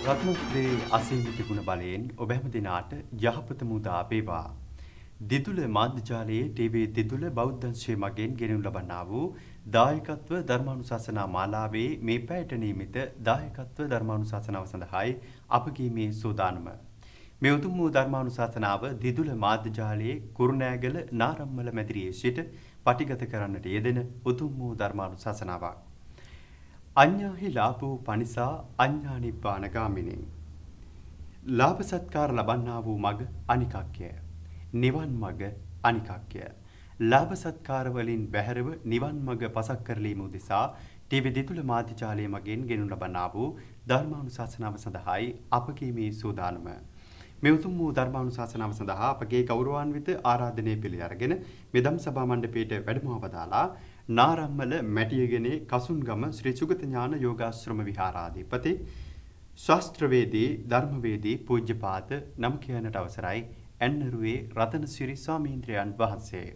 රත්නත්‍රේ අසීමිත ගුණ බලයෙන් ඔබ හැම දිනාට යහපත මුදා වේවා. දිදුල මාධ්‍යජාලයේ ටීවී දිදුල බෞද්ධංශය මගින් ගෙනු ලබන්නා වූ දායකත්ව ධර්මානුශාසනා මාලාවේ මේ පැයට නියමිත දායකත්ව ධර්මානුශාසනාව සඳහායි අපගේ මේ සූදානම. මේ උතුම් වූ ධර්මානුශාසනාව දිදුල මාධ්‍යජාලයේ කුරුණෑගල නාරම්මල මැදිරියේ සිට පටිගත කරන්නට යෙදෙන උතුම් වූ ධර්මානුශාසනාවක්. අඤ්ඤාහි ලාභෝ පනිසා අඤ්ඤා නිබ්බාන ගාමිනී. ලාභ සත්කාර ලබන්නා වූ මග අනිකක්ය. නිවන් මග අනිකක්ය. ලාභ සත්කාර වලින් බැහැරව නිවන් මග පසක් කරලීම උදෙසා ටීවී දිතුල මාධ්‍යජාලය මගින් ගෙනු ලබන්නා වූ ධර්මානුශාසනාව සඳහායි අපගේ මේ සූදානම. මේ උතුම් වූ ධර්මානුශාසනාව සඳහා අපගේ ගෞරවාන්විත ආරාධනය පිළි අරගෙන මේ ධම් සභා මණ්ඩපයට වැඩම වදාලා නාරම්මල මැටියගනේ කසුන්ගම ශ්‍රී සුගත ඥාන යෝගාශ්‍රම විහාරාධිපති ශාස්ත්‍රවේදී ධර්මවේදී පූජ්‍යපාද නම් කියනට අවසරයි ඇන්නරුවේ රතනසිරි ස්වාමීන්ද්‍රයන් වහන්සේ.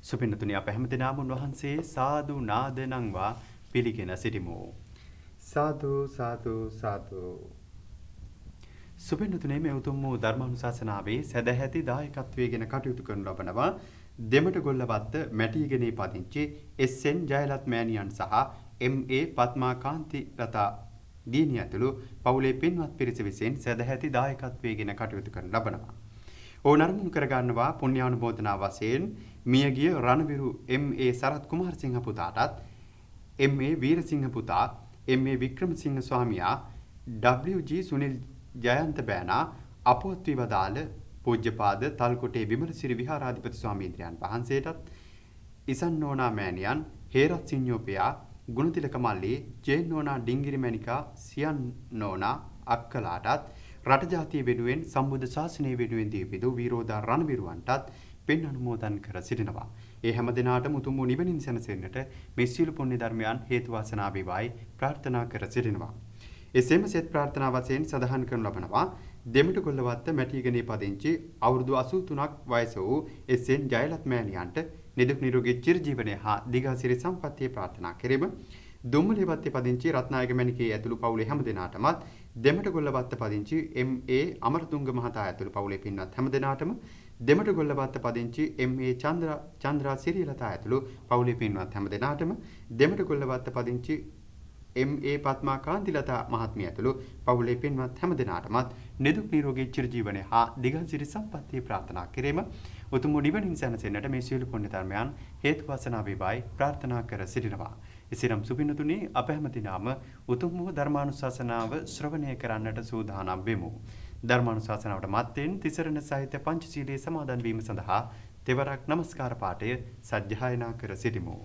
සුපින්නතුනි අප හැමදෙනාම උන්වහන්සේ සාදු නාද නංවා පිළිගෙන සිටිමු. සාදු සාදු සාදු. සුපින්නතුනි මේ උතුම් වූ ධර්මානුශාසනාවේ සදැහැති දායකත්වයෙන් කටයුතු කරනු ලබනවා දෙමට ගොල්ලවත්ත මැටියගනේ පදිංචි එස්.එන්. ජයලත් මෑණියන් සහ එම්.ඒ. පත්මා කාන්ති ලතා දියණිය ඇතුළු පවුලේ පින්වත් පිරිස විසින් සදැහැති දායකත්වයෙන් කටයුතු කරනු ලබනවා. ඕන අරමුණු කර ගන්නවා පුණ්‍යානුමෝදනා වශයෙන් මියගිය රණවිරු එම්.ඒ. සරත් කුමාරසිංහ පුතාටත් එම්.ඒ. වීරසිංහ පුතා එම්.ඒ. වික්‍රමසිංහ ස්වාමියා W.G. සුනිල් ජයන්ත බෑනා අපවත් වී වදාළ පූජ්‍යපාද තල්කොටේ විමලසිරි විහාරාධිපති ස්වාමීන්ද්‍රයන් වහන්සේටත් ඉසන් නෝනා මෑණියන් හේරත් සිඤ්ඤෝපියා ගුණතිලක මල්ලී ජේන් නෝනා ඩිංගිරි මණිකා සියන් නෝනා අක්කලාටත් රට ජාතිය වෙනුවෙන් සම්බුද්ධ ශාසනය වෙනුවෙන් දීපිදු විරෝධා රණවිරුවන්ටත් පින් අනුමෝදන් කර සිටිනවා. ඒ හැම දිනාටම උතුම් වූ නිවනින් සැනසෙන්නට මේ සීල පුණ්‍ය ධර්මයන් හේතු වාසනා වේවායි ප්‍රාර්ථනා කර සිටිනවා. එසේම සෙත් ප්‍රාර්ථනා වශයෙන් සඳහන් කරනු ලබනවා දෙමට ගොල්ලවත්ත මැටියගනේ පදිංචි අවුරුදු 83ක් වයස වූ එස්.එන්. ජයලත් මෑණියන්ට නිදුක් නිරෝගී චිරජීවනය හා දිගාසිරි සම්පන්නිය ප්‍රාර්ථනා කෙරෙමු. දුම්මලේවත්තේ පදිංචි රත්නායක මණිකේ ඇතුළු පවුලේ හැම දෙනාටමත් දෙමට ගොල්ලවත්ත පදිංචි එම්.ඒ. අමරතුංග මහතා ඇතුළු පවුලේ පින්වත් හැම දෙනාටම දෙමට ගොල්ලවත්ත පදිංචි එම්.ඒ. චන්ද්‍රා සිරිලතා ඇතුළු පවුලේ පින්වත් හැම දෙනාටම දෙමට ගොල්ලවත්ත පදිංචි එම්.ඒ. පත්මා කාන්තිලතා මහත්මිය ඇතුළු පවුලේ පින්වත් හැම දෙනාටමත් නිදුක් නිරෝගී චිරජීවනය හා දිගන්සිරි සම්පන්නිය ප්‍රාර්ථනා කෙරෙමු. උතුම් නිවනින් සැනසෙන්නට මේ සීල පුණ්‍ය ධර්මයන් හේතු වාසනා වේවායි ප්‍රාර්ථනා කර සිටිනවා. එසේනම් සුපින්නතුනි අප හැම දිනම උතුම් වූ ධර්මානුශාසනාව ශ්‍රවණය කරන්නට සූදානම් වෙමු. ධර්මානුශාසනාවට මත්තෙන් තිසරණ සහිත පංචශීලයේ සමාදන් වීම සඳහා තෙවරක් නමස්කාර පාඨය සජ්ජායනා කර සිටිමු.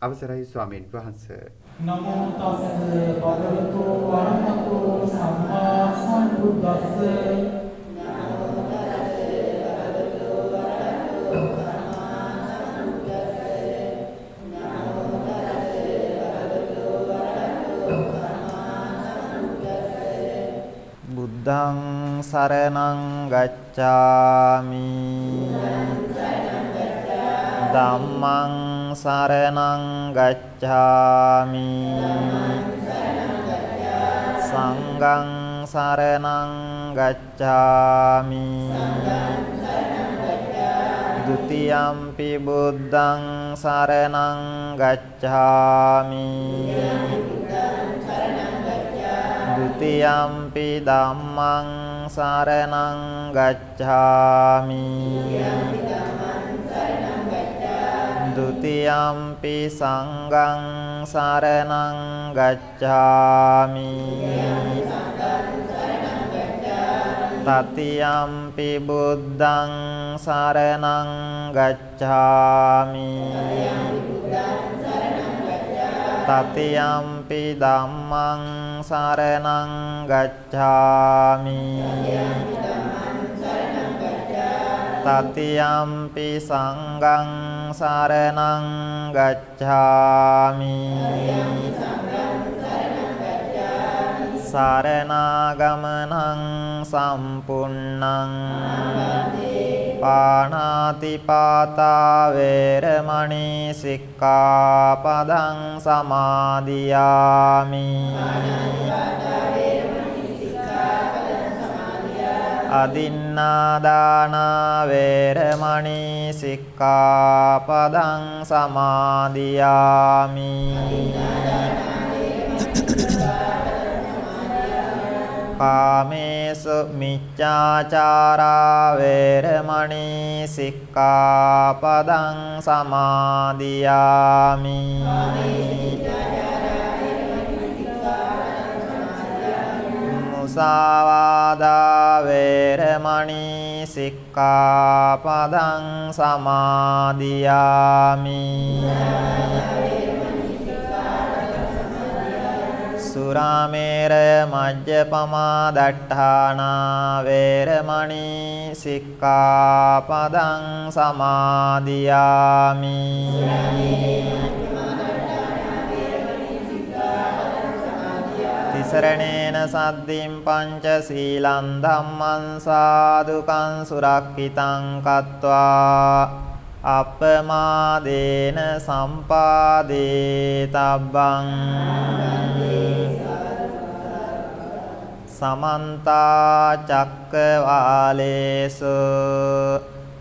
අවසරයි ස්වාමීන් වහන්සේ. නමෝ තස්ස භගවතු වරහතෝ සම්මා සම්බුද්දස්ස නමෝ තස්ස භගවතු වරහතෝ සම්මා සම්බුද්දස්ස නමෝ තස්ස භගවතු වරහතෝ සම්මා සම්බුද්දස්ස බුද්ධං සරණං ගච්ඡාමි ධම්මං සරණං ගච්ඡාමි සංඝං සරණං ගච්ඡාමි ဒုတိယံ පි බුද්ධං සරණං ගච්ඡාමි ဒုတိယံ පි ධම්මං සරණං ගච්ඡාමි ဒုတိယံ පි සංඝං සරණං ගච්ඡාමි တတိယံ පි බුද්ධං සරණං ගච්ඡාමි တတိယံ පි ධම්මං සරණං ගච්ඡාමි တတိယံ පි සංඝං සරණං ගච්ඡාමි සරණාගමනං සම්පුන්නං පාණාති පාතා වේරමණී සික්ඛාපදං සමාදියාමි අදින්නාදානා වේරමණී සික්ඛාපදං සමාදියාමි. කාමේසු මිච්ඡාචාරා වේරමණී සික්ඛාපදං සමාදියාමි. මුසාවාදා වේරමණී සික්ඛාපදං සමාදියාමි. සුරාමේරය මජ්ජපමා දට්ඨානා වේරමණී සික්ඛාපදං සමාදියාමි. තිසරණේන සද්දින් පංච සීලං ධම්මං සාදුකං සුරක්ඛිතං කତ୍වා අපමාදේන සම්පාදේ තබ්බං. සමන්තා චක්කවාලේසු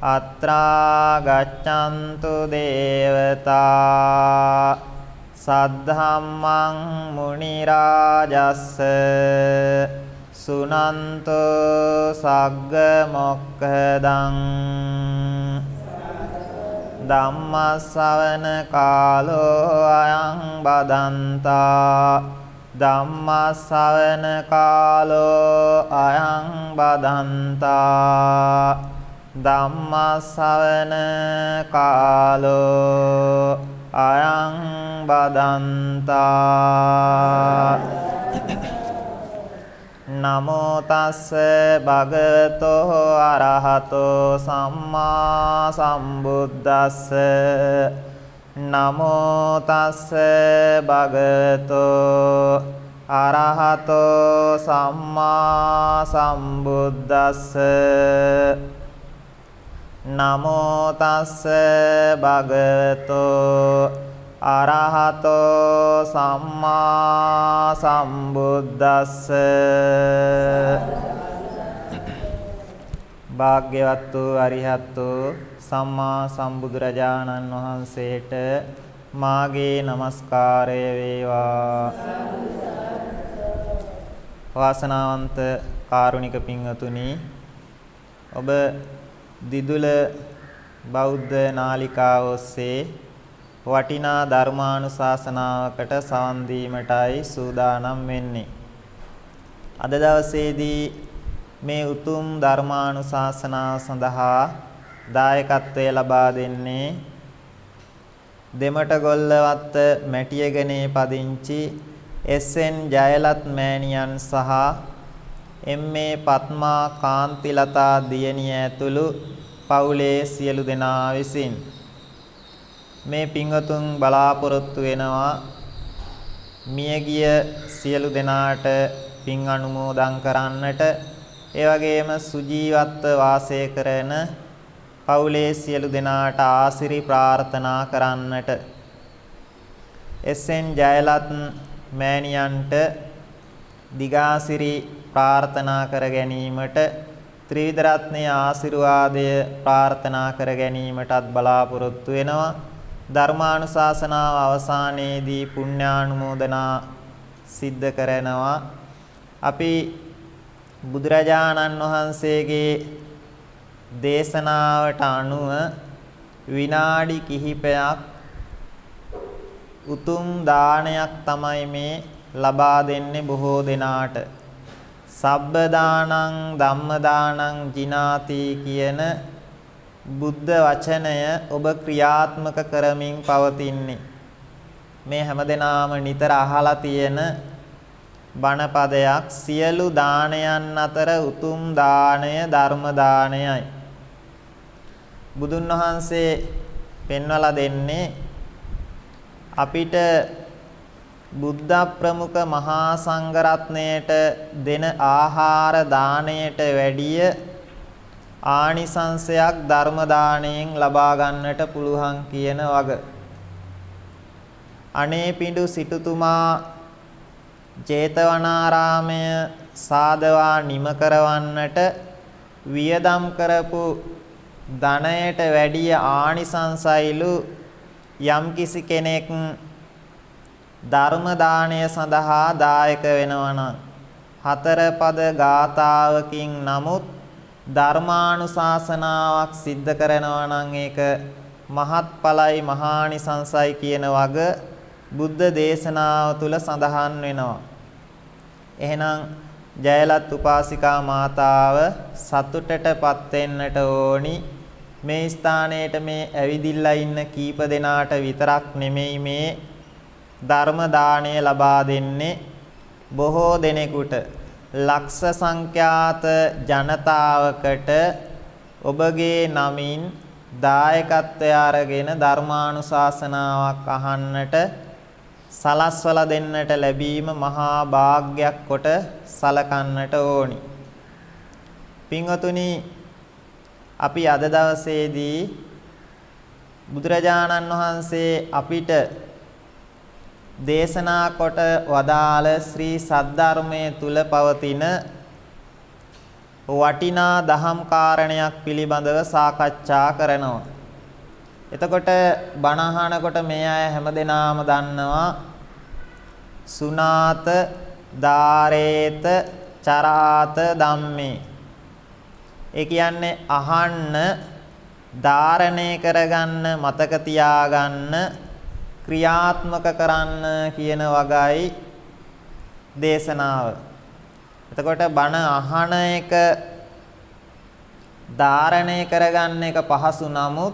අත්‍රා ගච්ඡන්තු දේවතා සද්ධම්මං මුනි රාජස්ස සුනන්තෝ සග්ග මොක්ඛදං. ධම්මස්සවන කාලෝ අයං බදන්තා ධම්මස්සවන කාලෝ අයං බදන්තා ධම්මස්සවන කාලෝ අයං බදන්තා. නමෝ තස්ස භගවතෝ අරහතෝ සම්මා සම්බුද්දස්ස. නමෝ තස්ස භගවතෝ අරහතෝ සම්මා සම්බුද්දස්ස. නමෝ තස්ස භගවතෝ අරහතෝ සම්මා සම්බුද්දස්ස. භාග්‍යවත් වූ අරිහත් වූ සම්මා සම්බුදුරජාණන් වහන්සේට මාගේ නමස්කාරය වේවා. වාසනාවන්ත කාරුණික පින්වතුනි, ඔබ දිදුල බෞද්ධ නාලිකාව ඔස්සේ වටිනා ධර්මානුශාසනාවකට සවන් දීමටයි සූදානම් වෙන්නේ. අද දවසේදී මේ උතුම් ධර්මානුශාසනාව සඳහා දායකත්වය ලබා දෙන්නේ දෙමටගොල්ලවත්ත මැටියගනේ පදිංචි එස්.එන්. ජයලත් මෑණියන් සහ එම්.ඒ. පත්මා කාන්තිලතා දියණිය ඇතුළු පවුලේ සියලු දෙනා විසින් මේ පින්වතුන් බලාපොරොත්තු වෙනවා මියගිය සියලු දෙනාට පින් අනුමෝදන් කරන්නට, ඒ වගේම සුජීවත්ව වාසය කරන පවුලේ සියලු දෙනාට ආශිර්වාද ප්‍රාර්ථනා කරන්නට. එස්.එන්. ජයලත් මෑණියන්ට දිගාසිරි ප්‍රාර්ථනා කර ගැනීමට, ත්‍රිවිධ රත්නයේ ආශිර්වාදය ප්‍රාර්ථනා කර ගැනීමටත් බලාපොරොත්තු වෙනවා. ධර්මානුශාසනාව අවසානයේදී පුණ්‍යානුමෝදනා සිද්ධ කරනවා. අපි බුදුරජාණන් වහන්සේගේ දේශනාවට අනුව විනාඩි කිහිපයක් උතුම් දානයක් තමයි මේ ලබා දෙන්නේ බොහෝ දෙනාට. සබ්බ දානං ධම්ම දානං ජිනාති කියන බුද්ධ වචනය ඔබ ක්‍රියාත්මක කරමින් පවතින්නේ. මේ හැමදෙනාම නිතර අහලා තියෙන බණපදයක්. සියලු දානයන් අතර උතුම් දාණය ධර්ම දානයයි. බුදුන් වහන්සේ පෙන්වලා දෙන්නේ අපිට බුද්ධ ප්‍රමුඛ මහා සංඝරත්නයට දෙන ආහාර දාණයට වැඩිය ආනිසංසයක් ධර්ම දාණයෙන් ලබා ගන්නට පුළුවන් කියන වග. අනේපිඬු සිටුතුමා ජේතවනාරාමය සාදවා නිම කරවන්නට වියදම් කරපු ධනයට වැඩිය ආනිසංසයිලු යම්කිසි කෙනෙක් ධර්ම දාණය සඳහා දායක වෙනවා නම් හතර පද ගාථාවකින් නමුත් ධර්මානුශාසනාවක් සිද්ධ කරනවා නම් ඒක මහත්ඵලයි මහානිසංසයි කියන වග බුද්ධ දේශනාව තුල සඳහන් වෙනවා. එහෙනම් ජයලත් උපාසිකා මාතාව සතුටටපත් වෙන්නට ඕනි. මේ ස්ථානයේට මේ ඇවිදිලා ඉන්න කීප දෙනාට විතරක් නෙමෙයි මේ ධර්ම දාණය ලබා දෙන්නේ බොහෝ දෙනෙකුට ලක්ෂ සංඛ්‍යාත ජනතාවකට ඔබගේ නමින් දායකත්වය අරගෙන ධර්මානුශාසනාවක් අහන්නට සලස්වලා දෙන්නට ලැබීම මහා භාග්යක් කොට සලකන්නට ඕනි. පින්වතුනි, අපි අද දවසේදී බුදුරජාණන් වහන්සේ අපිට දේශනා කොට වදාළ ශ්‍රී සද්ධර්මයේ තුල පවතින වටිනා දහම් කාරණයක් පිළිබඳව සාකච්ඡා කරනවා. එතකොට බණ අහනකොට මේ අය හැමදෙනාම දන්නවා සුනාත ධාරේත චරාත ධම්මේ. ඒ කියන්නේ අහන්න, ධාරණය කරගන්න, මතක තියාගන්න, ක්‍රියාත්මක කරන්න කියන වගයි දේශනාව. එතකොට බණ අහන එක ධාරණය කරගන්න එක පහසු නමුත්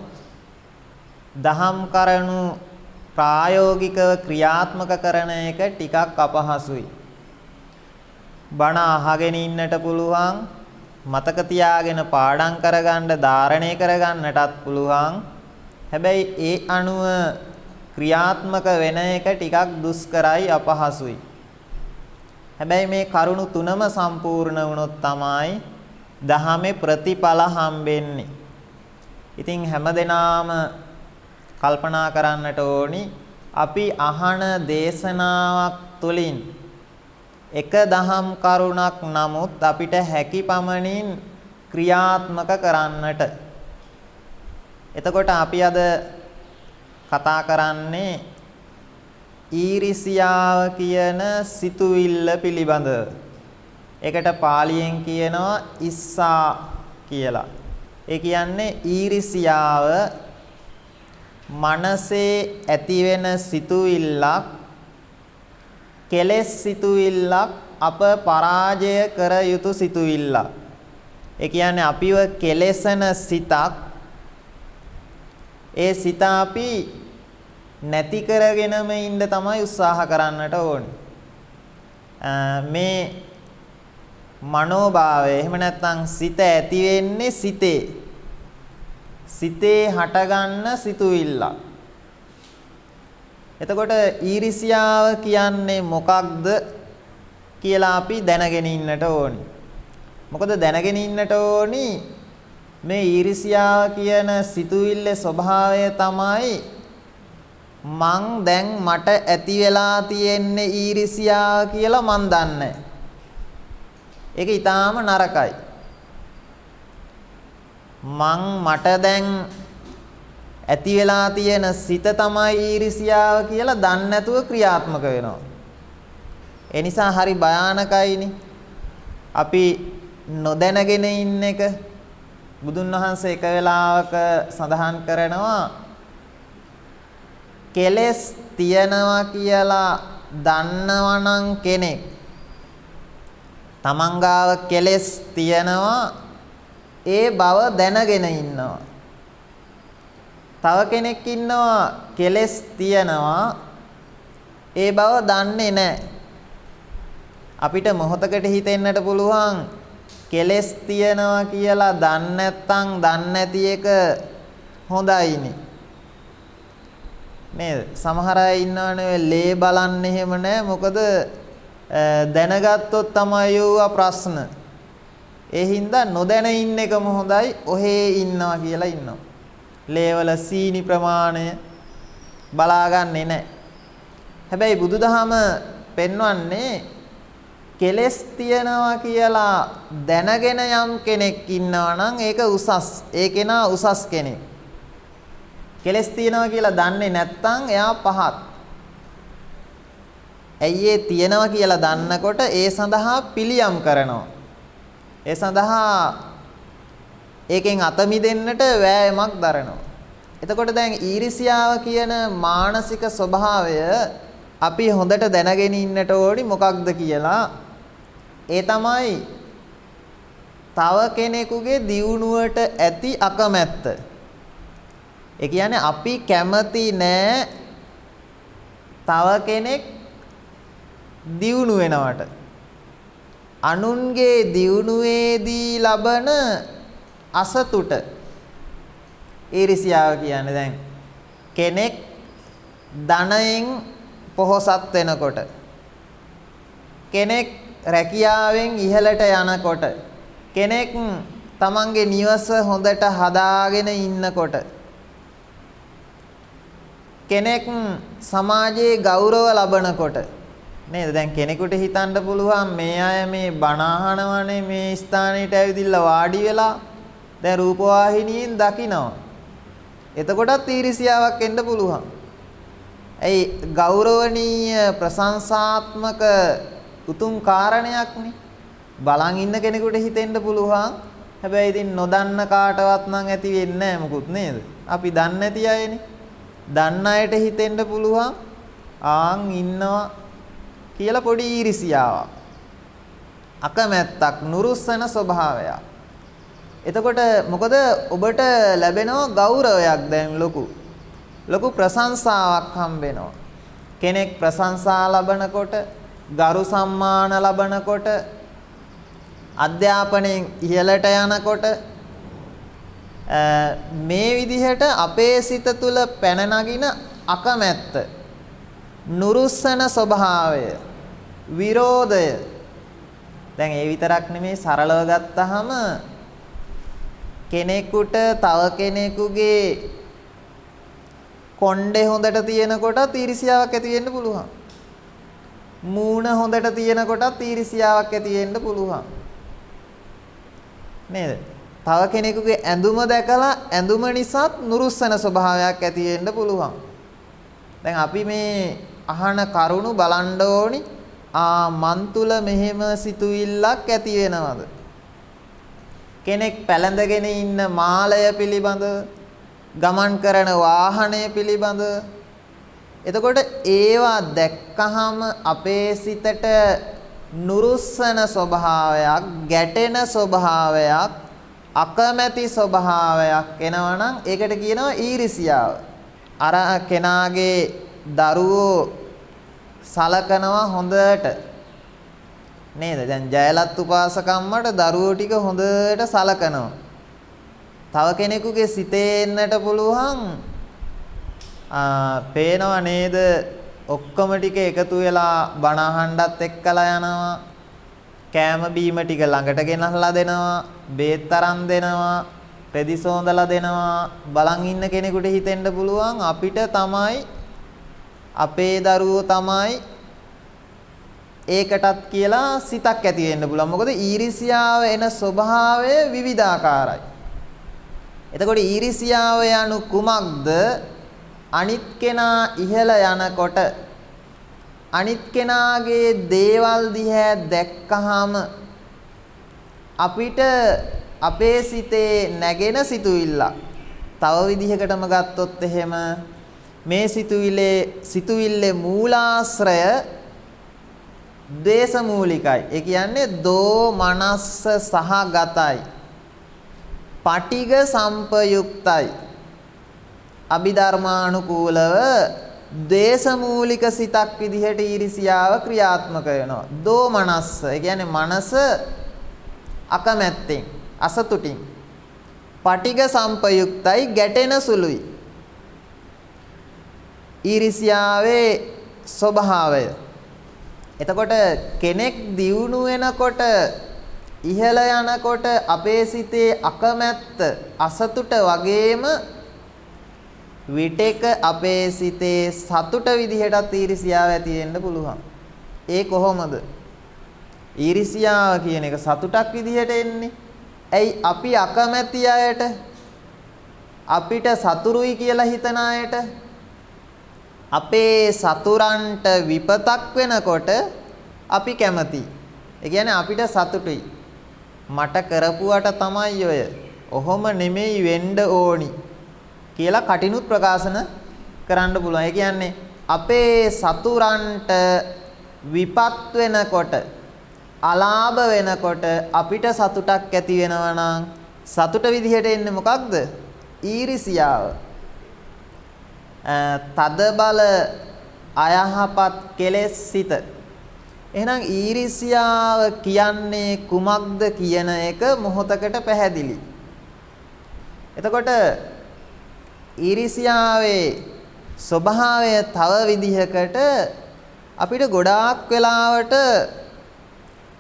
දහම් කරුණු ප්‍රායෝගිකව ක්‍රියාත්මක කරන එක ටිකක් අපහසුයි. බණ අහගෙන ඉන්නට පුළුවන්, මතක තියාගෙන පාඩම් කරගන්න, ධාරණය කරගන්නටත් පුළුවන්. හැබැයි ඒ අනුව ක්‍රියාත්මක වෙන එක ටිකක් දුෂ්කරයි, අපහසුයි. හැබැයි මේ කරුණු තුනම සම්පූර්ණ වුණොත් තමයි දහමේ ප්‍රතිඵල හම්බෙන්නේ. ඉතින් හැමදෙනාම කල්පනා කරන්නට ඕනි අපි අහන දේශනාවක් තුළින් එක දහම් කරුණක් නමුත් අපිට හැකි පමණින් ක්‍රියාත්මක කරන්නට. එතකොට අපි අද කතා කරන්නේ ඊරිසියාව කියන සිතුවිල්ල පිළිබඳව. ඒකට පාලියෙන් කියනවා ඉස්සා කියලා. ඒ කියන්නේ ඊරිසියාව මනසේ ඇතිවෙන සිතුවිල්ලක්, කෙලෙස් සිතුවිල්ලක්, අප පරාජය කර යුතු සිතුවිල්ලක්. ඒ කියන්නේ අපිව කෙලෙසන සිතක්. ඒ සිත අපි නැති කරගෙනම ඉන්න තමයි උත්සාහ කරන්නට ඕනේ. මේ මනෝභාවය එහෙම නැත්නම් සිත ඇති වෙන්නේ සිතේ හටගන්න සිතුවිල්ල. එතකොට ඊරිසියාව කියන්නේ මොකක්ද කියලා අපි දැනගෙන ඉන්නට ඕනි. මොකද දැනගෙන ඉන්නට ඕනි මේ ඊරිසියාව කියන සිතුවිල්ලේ ස්වභාවය තමයි මං දැන් මට ඇති වෙලා තියෙන්නේ ඊරිසියාව කියලා මං දන්නේ. ඒක ඊටාම නරකයි. මට දැන් ඇති වෙලා තියෙන සිත තමයි ඊරිසියාව කියලා දන්නේ නැතුව ක්‍රියාත්මක වෙනවා. ඒ නිසා හරි භයානකයිනේ. අපි නොදැනගෙන ඉන්න එක. බුදුන් වහන්සේ එක වෙලාවක සඳහන් කරනවා කෙලෙස් තියනවා කියලා දන්නවනම් කෙනෙක් තමන්ගාව කෙලෙස් තියනවා ඒ බව දැනගෙන ඉන්නවා. තව කෙනෙක් ඉන්නවා කෙලෙස් තියනවා ඒ බව දන්නේ නැහැ. අපිට මොහොතකට හිතෙන්නට පුළුවන් කෙලෙස් තියනවා කියලා දන්නේ නැත්නම් දන්නේ නැති එක හොඳයිනේ. නේද? සමහර අය ඉන්නවනේ ලේ බලන්නේ එහෙම නැහැ. මොකද දැනගත්තොත් තමයි ඒවා ප්‍රශ්න. ඒ හින්දා නොදැන ඉන්න එකම හොඳයි. ඔහේ ඉන්නවා කියලා ඉන්නවා. ලේවල සීනි ප්‍රමාණය බලාගන්නේ නැහැ. හැබැයි බුදුදහම පෙන්වන්නේ කෙලස් තියනවා කියලා දැනගෙන යම් කෙනෙක් ඉන්නවා නම් ඒක උසස්. ඒ කෙනා උසස් කෙනෙක්. කෙලස් තියනවා කියලා දන්නේ නැත්නම් එයා පහත්. ඇයි ඒ තියනවා කියලා දන්නකොට ඒ සඳහා පිළියම් කරනවා. ඒ සඳහා ඒකෙන් අත මිදෙන්නට වෑයමක් දරනවා. එතකොට දැන් ඊර්ෂ්‍යාව කියන මානසික ස්වභාවය අපි හොඳට දැනගෙන ඉන්නට ඕනි මොකක්ද කියලා. ඒ තමයි තව කෙනෙකුගේ දියුණුවට ඇති අකමැත්ත. ඒ කියන්නේ අපි කැමති නෑ තව කෙනෙක් දියුණු වෙනවට. අනුන්ගේ දියුණුවේදී ලබන අසතුට ඊර්ෂ්‍යාව කියන්නේ. දැන් කෙනෙක් ධනයෙන් පොහොසත් වෙනකොට, කෙනෙක් රැකියාවෙන් ඉහළට යනකොට, කෙනෙක් තමන්ගේ නිවස හොඳට හදාගෙන ඉන්නකොට, කෙනෙක් සමාජයේ ගෞරව ලබනකොට නේද? දැන් කෙනෙකුට හිතන්න පුළුවන් මේ අය මේ බණ අහනවනේ මේ ස්ථානෙට ඇවිදින්න වාඩි වෙලා දැන් රූපවාහිනියෙන් දකිනවා. එතකොටත් ඊර්ෂ්‍යාවක් එන්න පුළුවන්. ඒ ගෞරවණීය ප්‍රශංසාත්මක උතුම් කාරණයක්නේ. බලන් ඉන්න කෙනෙකුට හිතෙන්න පුළුවන්. හැබැයි ඉතින් නොදන්න කාටවත් නම් ඇති වෙන්නේ නැහැ මොකුත් නේද? අපි දන්නේ නැති අයනේ. දන්න අයට හිතෙන්න පුළුවන් ආන් ඉන්නවා කියලා පොඩි ඊර්ෂ්‍යාවක්. අකමැත්තක්, නුරුස්සන ස්වභාවයක්. එතකොට මොකද ඔබට ලැබෙනවා ගෞරවයක් දැන් ලොකු ප්‍රශංසාවක් හම්බෙනවා. කෙනෙක් ප්‍රශංසා ලබනකොට, ගරු සම්මාන ලබනකොට, අධ්‍යාපනයෙන් ඉහළට යනකොට මේ විදිහට අපේ සිත තුළ පැන නගින අකමැත්ත, නුරුස්සන ස්වභාවය, විරෝධය. දැන් ඒ විතරක් නෙමේ සරලව ගත්තහම කෙනෙකුට තව කෙනෙකුගේ කොණ්ඩේ හොඳට තියෙනකොටත් ඊර්ෂ්‍යාවක් ඇති වෙන්න පුළුවන්. මූණ හොඳට තියෙනකොටත් ඊර්ෂ්‍යාවක් ඇති වෙන්න පුළුවන්. නේද? තව කෙනෙකුගේ ඇඳුම දැකලා ඇඳුම නිසාත් නුරුස්සන ස්වභාවයක් ඇති වෙන්න පුළුවන්. දැන් අපි මේ අහන කරුණු බලන්න ඕනි. මන් තුල මෙහෙම සිතුවිල්ලක් ඇති වෙනවද? කෙනෙක් පැලඳගෙන ඉන්න මාලය පිළිබඳ, ගමන් කරන වාහනය පිළිබඳ. එතකොට ඒවා දැක්කහම අපේ සිතට නුරුස්සන ස්වභාවයක්, ගැටෙන ස්වභාවයක්, අකමැති ස්වභාවයක් එනවනම් ඒකට කියනවා ඊර්ෂ්‍යාව. අර කෙනාගේ දරුවෝ සලකනවා හොඳට නේද? දැන් ජයලත් උපාසකම්මට දරුවෝ ටික හොඳට සලකනවා. තව කෙනෙකුගේ සිතේ එන්නට පුළුවන් පේනව නේද? ඔක්කොම ටික එකතු වෙලා බණ අහන්නත් එක්කලා යනවා. කෑම බීම ටික ළඟට ගෙනල්ලා දෙනවා. බේත් අරන් දෙනවා. රෙදි සෝඳලා දෙනවා. බලන් ඉන්න කෙනෙකුට හිතෙන්න පුළුවන් අපිට තමයි, අපේ දරුවෝ තමයි ඒකටත් කියලා සිතක් ඇති වෙන්න පුළුවන්. මොකද ඊර්ෂ්‍යාව එන ස්වභාවය විවිධාකාරයි. එතකොට ඊර්ෂ්‍යාව යනු කුමක්ද? අනිත් කෙනා ඉහළ යනකොට, අනිත් කෙනාගේ දේවල් දිහා දැක්කහම අපිට අපේ සිතේ නැගෙන සිතුවිල්ලක්. තව විදිහකටම ගත්තොත් එහෙම මේ සිතුවිල්ලේ මූලාශ්‍රය ද්වේෂ මූලිකයි. ඒ කියන්නේ දෝ මනස්ස සහගතයි. පටිඝ සම්පයුක්තයි. අභිධර්මානුකූලව ද්වේෂ මූලික සිතක් විදිහට ඊර්ෂ්‍යාව ක්‍රියාත්මක වෙනවා. දෝ මනස්ස. ඒ කියන්නේ මනස අකමැත්තෙන්, අසතුටින්. පටිඝ සම්පයුක්තයි, ගැටෙන සුළුයි. ඊර්ෂ්‍යාවේ ස්වභාවය. එතකොට කෙනෙක් දියුණු වෙනකොට, ඉහළ යනකොට අපේ සිතේ අකමැත්ත, අසතුට වගේම විටක අපේ සිතේ සතුට විදිහටත් ඊර්ෂ්‍යාව ඇති වෙන්න පුළුවන්. ඒ කොහොමද? ඊර්ෂ්‍යාව කියන එක සතුටක් විදිහට එන්නේ. ඇයි අපි අකමැති අයට අපිට සතුරුයි කියලා හිතන අයට අපේ සතුරන්ට විපතක් වෙනකොට අපි කැමති. ඒ කියන්නේ අපිට සතුටුයි. මට කරපුවට තමයි ඔය. ඔහොම නෙමෙයි වෙන්න ඕනි කියලා කටිනුත් ප්‍රකාශන කරන්න පුළුවන්. ඒ කියන්නේ අපේ සතුරන්ට විපත් වෙනකොට අලාභ වෙනකොට අපිට සතුටක් ඇති වෙනවා නම් සතුට විදිහට එන්නේ මොකක්ද? ඊර්ෂියාව. තද බල අයහපත් කෙලෙස් සිත. එහෙනම් ඊර්ෂියාව කියන්නේ කුමක්ද කියන එක මොහොතකට පැහැදිලි. එතකොට ඊර්ෂියාවේ ස්වභාවය තව විදිහකට අපිට ගොඩාක් වෙලාවට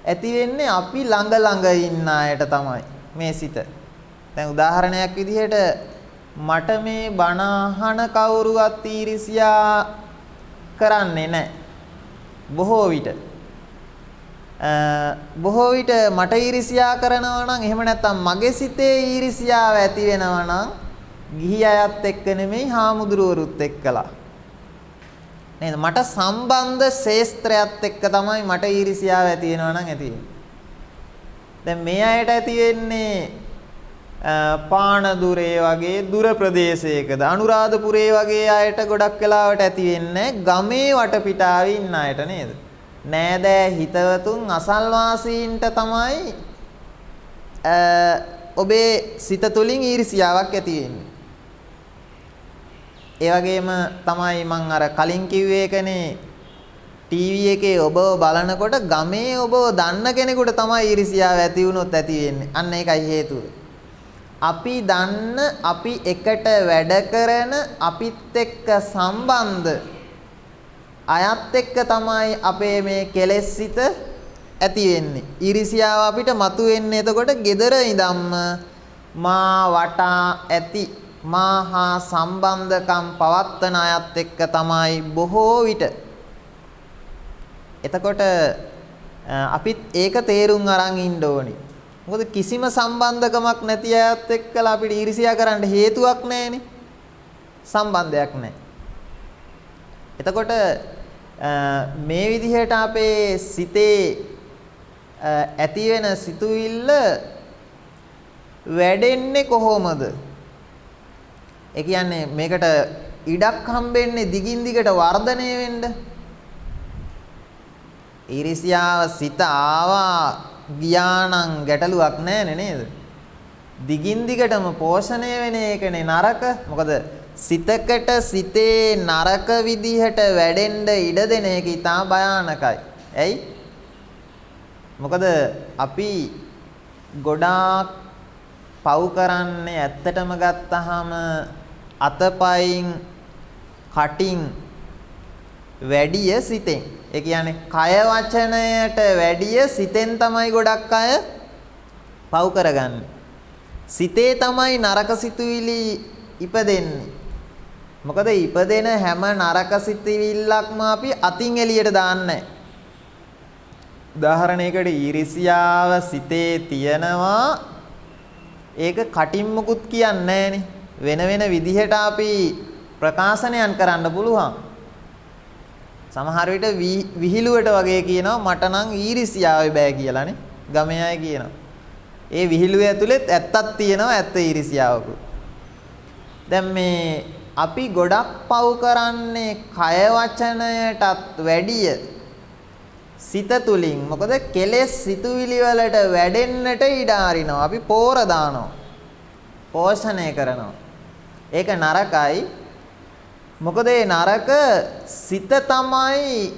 ඇති වෙන්නේ අපි ළඟ ඉන්න අයට තමයි මේ සිත. දැන් උදාහරණයක් විදිහට මට මේ බණ අහන කවුරුවත් ඊර්ෂියා කරන්නේ නැහැ. බොහෝ විට මට ඊර්ෂියා කරනවා නම් එහෙම නැත්නම් මගේ සිතේ ඊර්ෂියාව ඇති වෙනවා නම් ගිහි අයත් එක්ක නෙමෙයි හාමුදුරුවරුත් එක්කලා. නේද? මට සම්බන්ධ ශේස්ත්‍රයත් එක්ක තමයි මට ඊර්ෂියාව ඇති වෙනවා නම් ඇති වෙන්නේ. දැන් මේ අයට ඇති වෙන්නේ පානදුරේ වගේ දුර ප්‍රදේශයකද අනුරාධපුරේ වගේ අයට ගොඩක් වෙලාවට ඇති වෙන්නේ ගමේ වටපිටාවේ ඉන්න අයට නේද? නෑදෑ හිතවතුන් අසල්වාසීන්ට තමයි ඔබේ සිත තුළින් ඊර්ෂියාවක් ඇති වෙන්නේ. ඒ වගේම තමයි මම අර කලින් කිව්වේ එකනේ ටීවී එකේ ඔබව බලනකොට ගමේ ඔබව දන්න කෙනෙකුට තමයි ඊර්ෂියාව ඇති වුණොත් ඇති වෙන්නේ. අන්න ඒකයි හේතුව. අපි දන්න අපි එකට වැඩ කරන අපිත් එක්ක සම්බන්ධ අයත් එක්ක තමයි අපේ මේ කෙලෙස් සිත ඇති වෙන්නේ. ඊර්ෂියාව අපිට මතුවෙන්නේ එතකොට gedara ඉඳන්ම මා වටා ඇති මාහා සම්බන්ධකම් පවත්තන අයත් එක්ක තමයි බොහෝ විට. එතකොට අපිත් ඒක තේරුම් අරන් ඉන්න ඕනි. මොකද කිසිම සම්බන්ධකමක් නැති අයත් එක්කලා අපිට ඊර්ෂියා කරන්න හේතුවක් නැහැනේ. සම්බන්ධයක් නැහැ. එතකොට මේ විදිහට අපේ සිතේ ඇති වෙන සිතුවිල්ල වැඩෙන්නේ කොහොමද? ඒ කියන්නේ මේකට ඉඩක් හම්බෙන්නේ දිගින් දිගට වර්ධනය වෙන්න. ඊර්ෂියාව සිත ආවා ගියානම් ගැටලුවක් නැහැ නේද? දිගින් දිගටම පෝෂණය වෙන එකනේ නරක. මොකද සිතකට සිතේ නරක විදිහට වැඩෙන්න ඉඩ දෙන එක ඉතා භයානකයි. ඇයි? මොකද අපි ගොඩාක් පව් කරන්නේ ඇත්තටම ගත්තාම අතපයින් කටින් වැඩිය සිතෙන්. ඒ කියන්නේ කය වචනයට වැඩිය සිතෙන් තමයි ගොඩක් අය පව් කරගන්නේ. සිතේ තමයි නරක සිතුවිලි ඉපදෙන්නේ. මොකද ඉපදෙන හැම නරක සිතුවිල්ලක්ම අපි අතින් එළියට දාන්නේ. උදාහරණයකට ඊර්ෂියාව සිතේ තියනවා. ඒක කටින් මුකුත් කියන්නේ නැහනේ. වෙන වෙන විදිහට අපි ප්‍රකාශනයන් කරන්න පුළුවන්. සමහර විට විහිළුවට වගේ කියනවා මට නම් ඊර්ෂියාවේ බෑ කියලානේ. ගමේ අය කියනවා. ඒ විහිළුව ඇතුළෙත් ඇත්තක් තියෙනවා, ඇත්ත ඊර්ෂියාවකුත්. දැන් මේ අපි ගොඩක් පව් කරන්නේ කය වචනයටත් වැඩිය සිත තුලින්. මොකද කෙලෙස් සිතුවිලි වලට වැඩෙන්නට ඉඩ අරිනවා. අපි පෝර දානවා. පෝෂණය කරනවා. ඒක නරකයි. මොකද ඒ නරක සිත තමයි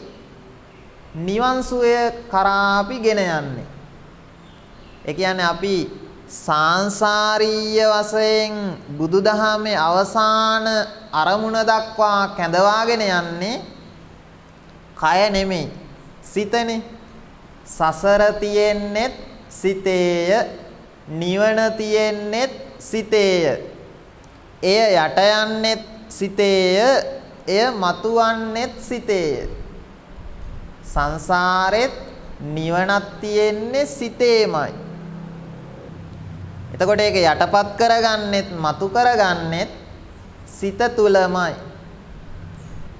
නිවන් සුවය කරා අපි ගෙන යන්නේ. ඒ කියන්නේ අපි සාංශාරීය වශයෙන් බුදුදහමේ අවසාන අරමුණ දක්වා කැඳවාගෙන යන්නේ කය නෙමෙයි සිතනේ. සසර තියෙන්නේත් සිතේය, නිවන තියෙන්නේත් සිතේය. එය යට යන්නේත් සිතේය, එය මතුවන්නේත් සිතේය. සංසාරෙත් නිවනක් තියෙන්නේ සිතේමයි. එතකොට ඒක යටපත් කරගන්නෙත් මතු කරගන්නෙත් සිත තුලමයි.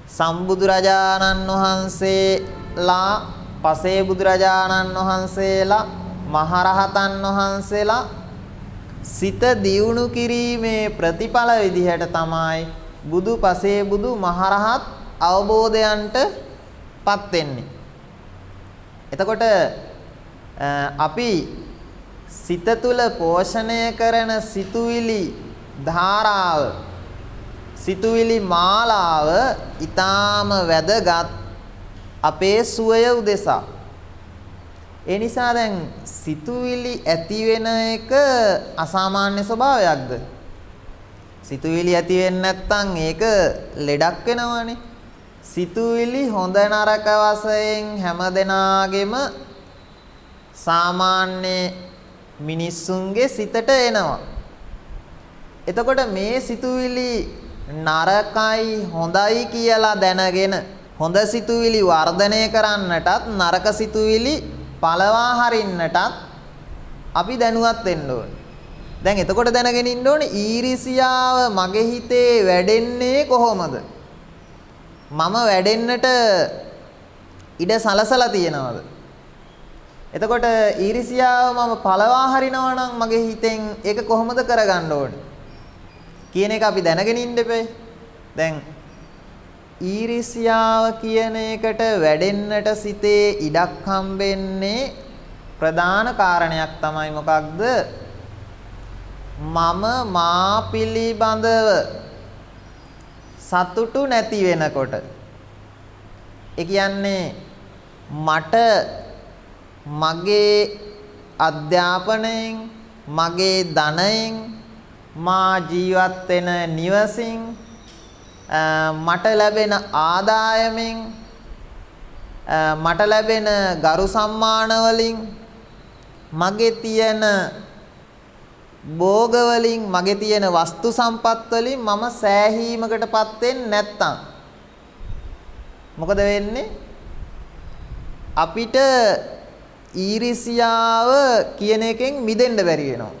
සම්බුදුරජාණන් වහන්සේලා, පසේ බුදුරජාණන් වහන්සේලා, මහරහතන් වහන්සේලා සිත දියුණු කිරීමේ ප්‍රතිඵල විදිහට තමයි බුදු, පසේ බුදු, මහරහත් අවබෝධයන්ටපත් වෙන්නේ. එතකොට අපි සිත තුළ පෝෂණය කරන සිතුවිලි ධාරාව, සිතුවිලි මාලාව ඊටාම වැදගත් අපේ සුවය උදෙසා. ඒ නිසා දැන් සිතුවිලි ඇති වෙන එක අසාමාන්‍ය ස්වභාවයක්ද? සිතුවිලි ඇති වෙන්නේ නැත්නම් ඒක ලෙඩක් වෙනවනේ. සිතුවිලි හොඳ නරක වශයෙන් හැමදෙනාගේම සාමාන්‍ය මිනිස්සුන්ගේ සිතට එනවා. එතකොට මේ සිතුවිලි නරකයි හොඳයි කියලා දැනගෙන හොඳ සිතුවිලි වර්ධනය කරන්නටත් නරක සිතුවිලි පළවා හරින්නටත් අපි දැනුවත් වෙන්න ඕනේ. දැන් එතකොට දැනගෙන ඉන්න ඕනේ ඊරිසියාව මගේ හිතේ වැඩෙන්නේ කොහොමද? මම වැඩෙන්නට ඉඩ සලසලා තියෙනවද? එතකොට ඊරිසියාව මම පළවා හරිනවා නම් මගේ හිතෙන් ඒක කොහොමද කරගන්න ඕනේ කියන එක අපි දැනගෙන ඉන්න එපේ. දැන් ඊරිසියාව කියන එකට වැඩෙන්නට සිතේ ඉඩක් හම්බෙන්නේ ප්‍රධාන කාරණයක් තමයි මොකක්ද? මම මා පිළිබඳව සතුටු නැති වෙනකොට. ඒ කියන්නේ මට මගේ අධ්‍යාපනයෙන්, මගේ ධනයෙන්, මා ජීවත් වෙන නිවසින්, මට ලැබෙන ආදායමෙන්, මට ලැබෙන ගරු සම්මාන වලින්, මගේ තියෙන භෝග වලින්, මගේ තියෙන වස්තු සම්පත් වලින් මම සෑහීමකටපත් වෙන්නේ නැත්තම් මොකද වෙන්නේ? අපිට ඊරිසියාව කියන එකෙන් මිදෙන්න බැරි වෙනවා.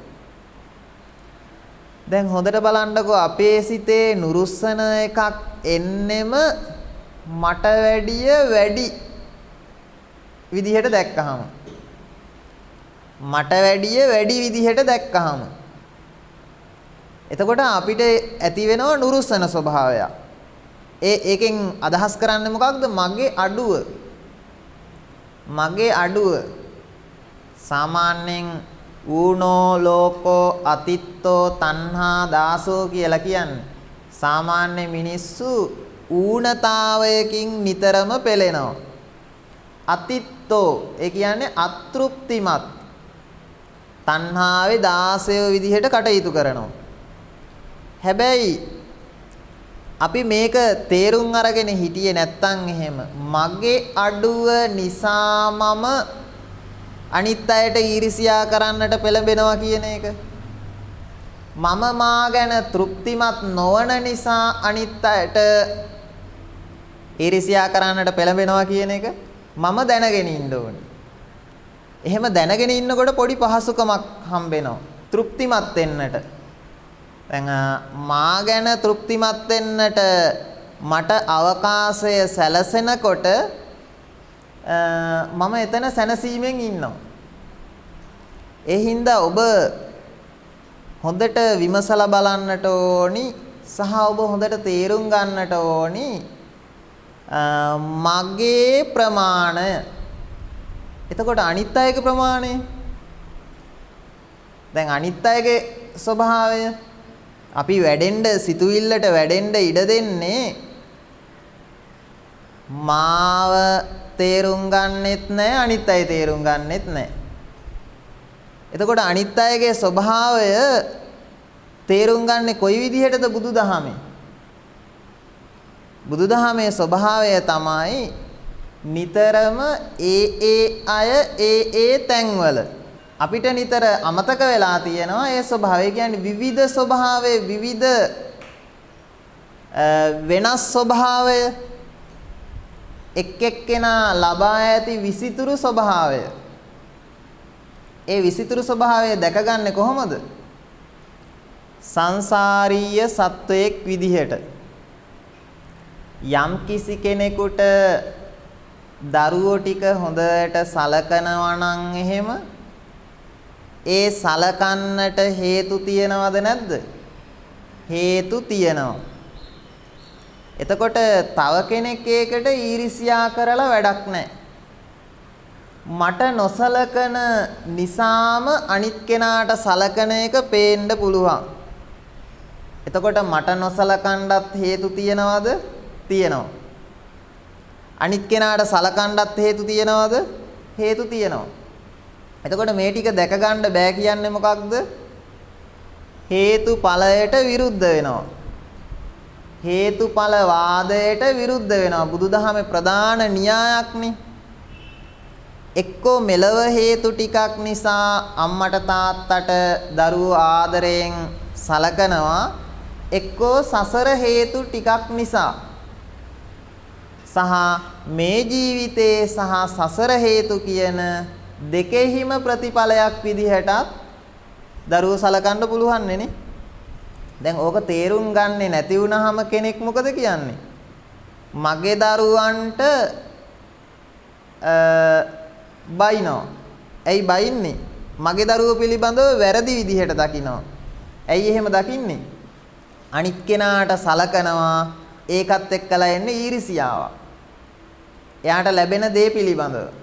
දැන් හොඳට බලන්නකෝ අපේ සිතේ නුරුස්සන එකක් එන්නෙම මට වැඩි විදිහට දැක්කහම, මට වැඩි විදිහට දැක්කහම එතකොට අපිට ඇති වෙනවා නුරුස්සන ස්වභාවයක්. ඒකෙන් අදහස් කරන්නේ මොකක්ද? මගේ අඩුව. සාමාන්‍යයෙන් ඌනෝ ලෝකෝ අතිත්තෝ තණ්හා දාසෝ කියලා කියන්නේ සාමාන්‍ය මිනිස්සු ඌනතාවයකින් නිතරම පෙළෙනවා. අතිත්තෝ ඒ කියන්නේ අතෘප්තිමත්, තණ්හාවේ දාසය විදිහට කටයුතු කරනවා. හැබැයි අපි මේක තේරුම් අරගෙන හිටියේ නැත්තම් එහෙම මගේ අඩුව නිසා මම අනිත් අයට ඊර්ෂ්‍යා කරන්නට පෙළඹෙනවා කියන එක, මම මා ගැන තෘප්තිමත් නොවන නිසා අනිත් අයට ඊර්ෂ්‍යා කරන්නට පෙළඹෙනවා කියන එක මම දැනගෙන ඉන්න ඕනේ. එහෙම දැනගෙන ඉන්නකොට පොඩි පහසුකමක් හම්බෙනවා තෘප්තිමත් වෙන්නට. දැන් මා ගැන තෘප්තිමත් වෙන්නට මට අවකාශය සැලසෙනකොට මම එතන සැනසීමෙන් ඉන්නවා. ඒ හින්දා ඔබ හොඳට විමසලා බලන්නට ඕනි සහ ඔබ හොඳට තේරුම් ගන්නට ඕනි මගේ ප්‍රමාණය. එතකොට අනිත් අයගේ ප්‍රමාණය, දැන් අනිත් අයගේ ස්වභාවය අපි වැඩෙන්න සිතුවිල්ලට වැඩෙන්න ඉඩ දෙන්නේ මාව තේරුම් ගන්නෙත් නැහැ, අනිත් අය තේරුම් ගන්නෙත් නැහැ. එතකොට අනිත් අයගේ ස්වභාවය තේරුම් ගන්නේ කොයි විදිහටද? බුදුදහමේ. බුදුදහමේ ස්වභාවය තමයි නිතරම අය ඒ තැන්වල අපිට නිතර අමතක වෙලා තියෙනවා. ඒ ස්වභාවය කියන්නේ විවිධ ස්වභාවයේ විවිධ වෙනස් ස්වභාවය. එක් එක්කෙනා ලබා ඇති විසිතුරු ස්වභාවය. ඒ විසිතුරු ස්වභාවය දැකගන්නේ කොහොමද? සංසාරීය සත්වයෙක් විදිහට. යම් කිසි කෙනෙකුට දරුවෝ ටික හොඳට සලකනවා නම් එහෙම ඒ සලකන්නට හේතු තියනවද නැද්ද? හේතු තියනවා. එතකොට තව කෙනෙක් ඒකට ඊර්ෂ්‍යා කරලා වැඩක් නැහැ. මට නොසලකන නිසාම අනිත් කෙනාට සලකන එක පේන්න පුළුවන්. එතකොට මට නොසලකන්නත් හේතු තියනවද? තියනවා. අනිත් කෙනාට සලකන්නත් හේතු තියනවද? හේතු තියනවා. එතකොට මේ ටික දැක ගන්න බෑ කියන්නේ මොකක්ද? හේතුඵලයට විරුද්ධ වෙනවා. හේතුඵල වාදයට විරුද්ධ වෙනවා. බුදුදහමේ ප්‍රධාන න්‍යායක්නේ. එක්කෝ මෙලව හේතු ටිකක් නිසා අම්මට තාත්තට දරුවෝ ආදරයෙන් සලකනවා. එක්කෝ සසර හේතු ටිකක් නිසා සහ මේ ජීවිතයේ සහ සසර හේතු කියන දෙකෙහිම ප්‍රතිඵලයක් විදිහටත් දරුවෝ සලකන්න පුළුවන් නේ. දැන් ඕක තේරුම් ගන්නේ නැති වුනහම කෙනෙක් මොකද කියන්නේ? මගේ දරුවන්ට බයිනෝ. ඇයි බයින්නේ? මගේ දරුවෝ පිළිබඳව වැරදි විදිහට දකිනවා. ඇයි එහෙම දකින්නේ? අනිත් කෙනාට සලකනවා. ඒකත් එක්කලා එන්නේ ඊර්ෂියාව. එයාට ලැබෙන දේ පිළිබඳව.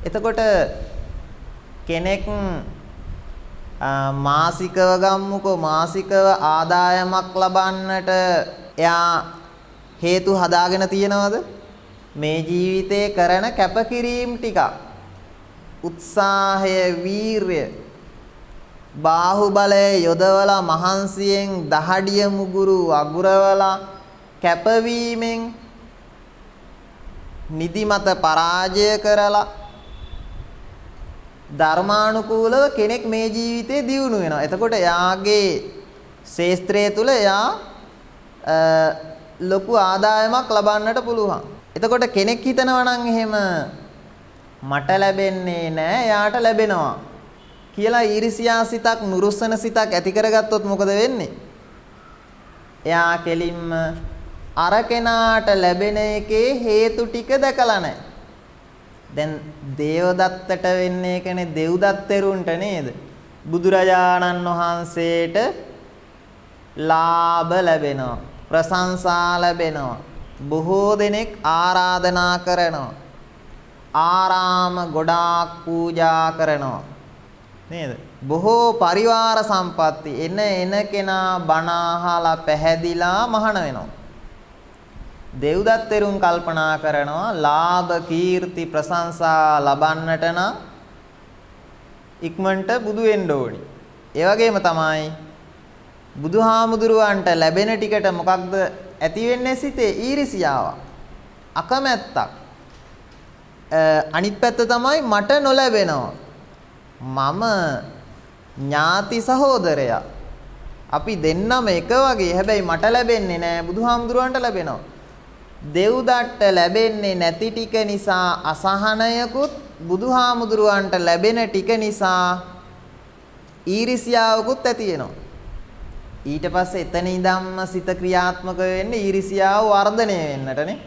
එතකොට කෙනෙක් මාසිකව ගම්මුකෝ මාසිකව ආදායමක් ලබන්නට එයා හේතු හදාගෙන තියනවද? මේ ජීවිතේ කරන කැපකිරීම ටික උත්සාහය වීරය බාහුබලය යොදවලා මහන්සියෙන් දහඩිය මුගුරු අගුරවලා කැපවීමෙන් නිදිමත පරාජය කරලා ධර්මානුකූලව කෙනෙක් මේ ජීවිතේ දියුණු වෙනවා. එතකොට එයාගේ ශේස්ත්‍රය තුල එයා ලොකු ආදායමක් ලබන්නට පුළුවන්. එතකොට කෙනෙක් හිතනවා නම් එහෙම මට ලැබෙන්නේ නැහැ එයාට ලැබෙනවා කියලා ඊර්ෂ්‍යා සිතක් නුරුස්සන සිතක් ඇති කරගත්තොත් මොකද වෙන්නේ? එයා කෙලින්ම අර කෙනාට ලැබෙන එකේ හේතු ටික දැකලා නැහැ. දැන් දේවදත්තට වෙන්නේ කනේ දෙව්දත්තරුන්ට නේද? බුදුරජාණන් වහන්සේට ලාභ ලැබෙනවා, ප්‍රශංසා ලැබෙනවා. බොහෝ දෙනෙක් ආරාධනා කරනවා. ආරාම ගොඩාක් පූජා කරනවා. නේද? බොහෝ පරිවාර සම්පatti එන කෙනා බණ අහලා පැහැදිලා මහාන වෙනවා. දෙව්දත්තරුන් කල්පනා කරනවා ලාභ කීර්ති ප්‍රශංසා ලබන්නට නම් ඉක්මනට බුදු වෙන්න ඕනි. ඒ වගේම තමයි බුදුහාමුදුරුවන්ට ලැබෙන ටිකට මොකක්ද ඇති වෙන්නේ සිතේ? ඊර්ෂියාව, අකමැත්තක්. අනිත් පැත්ත තමයි මට නොලැබෙනවා. මම ඥාති සහෝදරයා. අපි දෙන්නම එක වගේ. හැබැයි මට ලැබෙන්නේ නැහැ. බුදුහාමුදුරුවන්ට ලැබෙනවා. දෙව්දත්ට ලැබෙන්නේ නැති ටික නිසා අසහනයකුත් බුදුහාමුදුරුවන්ට ලැබෙන ටික නිසා ඊර්ෂියාවකුත් ඇති වෙනවා. ඊට පස්සේ එතන ඉඳන්ම සිත ක්‍රියාත්මක වෙන්නේ ඊර්ෂියාව වර්ධනය වෙන්නටනේ.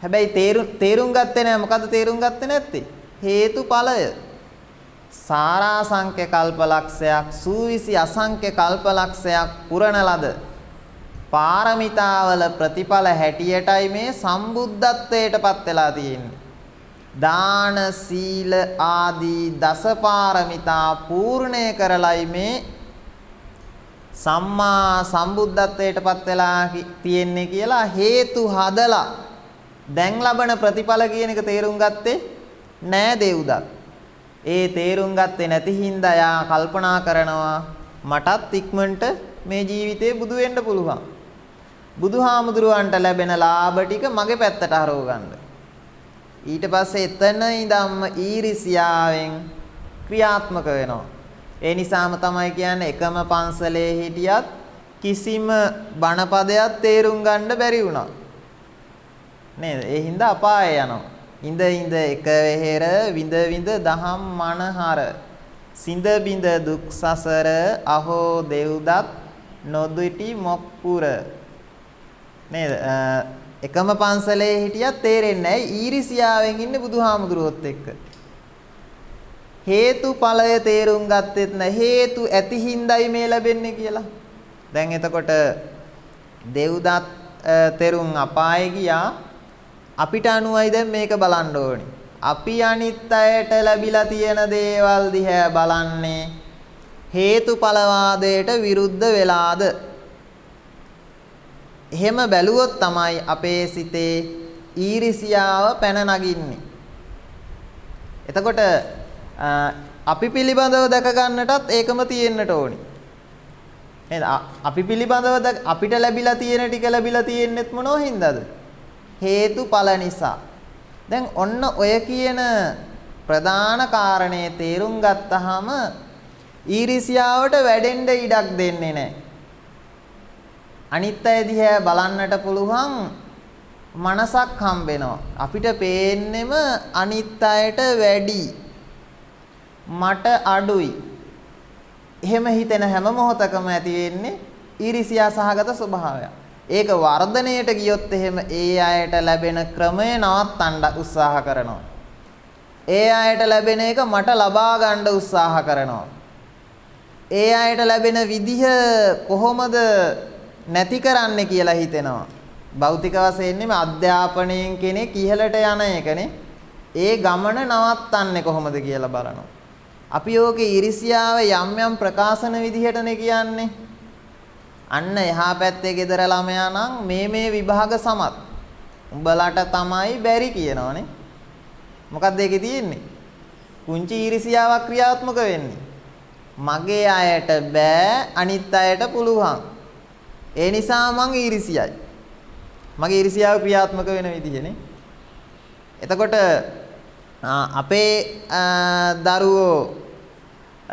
හැබැයි තේරුම් ගත්තේ නැහැ. මොකද්ද තේරුම් ගත්තේ නැත්තේ? හේතුඵලය. සාරාසංඛ්‍ය කල්පලක්ෂයක් සූවිසි අසංඛ්‍ය කල්පලක්ෂයක් පුරණ ලද පාරමිතාවල ප්‍රතිඵල හැටියටයි මේ සම්බුද්ධත්වයටපත් වෙලා තියෙන්නේ. දාන සීල ආදී දසපාරමිතා පූර්ණය කරලයි මේ සම්මා සම්බුද්ධත්වයටපත් වෙලා තියෙන්නේ කියලා හේතු හදලා දැන් ලබන ප්‍රතිඵල කියන එක තේරුම් ගත්තේ නෑ දෙව්දත්. ඒ තේරුම් ගත්තේ නැති හින්දා යා කල්පනා කරනවා මටත් ඉක්මනට මේ ජීවිතේ බුදු වෙන්න පුළුවන්. බුදුහාමුදුරුවන්ට ලැබෙන ලාභ ටික මගේ පැත්තට හරව ගන්න. ඊට පස්සේ එතන ඉඳන්ම ඊර්ෂියාවෙන් ක්‍රියාත්මක වෙනවා. ඒ නිසාම තමයි කියන්නේ එකම පන්සලේ හිටියත් කිසිම බණපදයක් තේරුම් ගන්න බැරි වුණා. නේද? ඒ හින්දා අපාය යනවා. ඉඳ ඉඳ එක වෙහෙර විඳ විඳ දහම් මනහර සිඳ බිඳ දුක් සසර අහෝ දෙව්දත් නොදුටි මොක්පුර නේද? එකම පන්සලේ හිටියත් තේරෙන්නේ නැහැ ඊරිසියාවෙන් ඉන්නේ බුදුහාමුදුරුවොත් එක්ක. හේතුඵලය තේරුම් ගත්තෙත් නැහැ. හේතු ඇති හින්දායි මේ ලැබෙන්නේ කියලා. දැන් එතකොට දෙව්දත් තෙරුන් අපායේ ගියා. අපිට අනුවයි දැන් මේක බලන්න ඕනි. අපි අනිත් අයට ලැබිලා තියෙන දේවල් දිහා බලන්නේ හේතුඵලවාදයට විරුද්ධ වෙලාද? එහෙම බැලුවොත් තමයි අපේ සිතේ ඊරිසියාව පැන නගින්නේ. එතකොට අපි පිළිබඳව දැක ගන්නටත් ඒකම තියෙන්නට ඕනි. නේද? අපි පිළිබඳව අපිට ලැබිලා තියෙන ටික ලැබිලා තියෙන්නෙත් මොනෝ හින්දාද? හේතුඵල නිසා. දැන් ඔන්න ඔය කියන ප්‍රධාන කාරණේ තේරුම් ගත්තාම ඊරිසියාවට වැඩෙන්න ඉඩක් දෙන්නේ නැහැ. අනිත් අය දිහා බලන්නට පුළුවන් මනසක් හම්බෙනවා. අපිට පේන්නෙම අනිත් අයට වැඩි මට අඩුයි. එහෙම හිතෙන හැම මොහොතකම ඇති වෙන්නේ ඊරිසියා සහගත ස්වභාවය. ඒක වර්ධනයට ගියොත් එහෙම ඒ අයට ලැබෙන ක්‍රමය නවත්තන්න උත්සාහ කරනවා. ඒ අයට ලැබෙන එක මට ලබා ගන්න උත්සාහ කරනවා. ඒ අයට ලැබෙන විදිහ කොහොමද නැති කරන්නේ කියලා හිතෙනවා. භෞතික වශයෙන් නෙමෙයි අධ්‍යාපනයෙන් කෙනෙක් ඉහළට යන එකනේ. ඒ ගමන නවත්තන්නේ කොහොමද කියලා බලනවා. අපි ඕකේ ඊර්ෂ්‍යාව යම් යම් ප්‍රකාශන විදිහටනේ කියන්නේ. අන්න එහා පැත්තේ ගෙදර ළමයා නම් මේ විභාග සමත්. උඹලට තමයි බැරි කියනවනේ. මොකක්ද ඒකේ තියෙන්නේ? පුංචි ඊර්ෂ්‍යාවක් ක්‍රියාත්මක වෙන්නේ. මගේ අයට බෑ අනිත් අයට පුළුවන්. ඒ නිසා මං ඊර්ෂ්‍යයි. මගේ ඊර්ෂ්‍යාව ක්‍රියාත්මක වෙන විදිහනේ. එතකොට අපේ දරුවෝ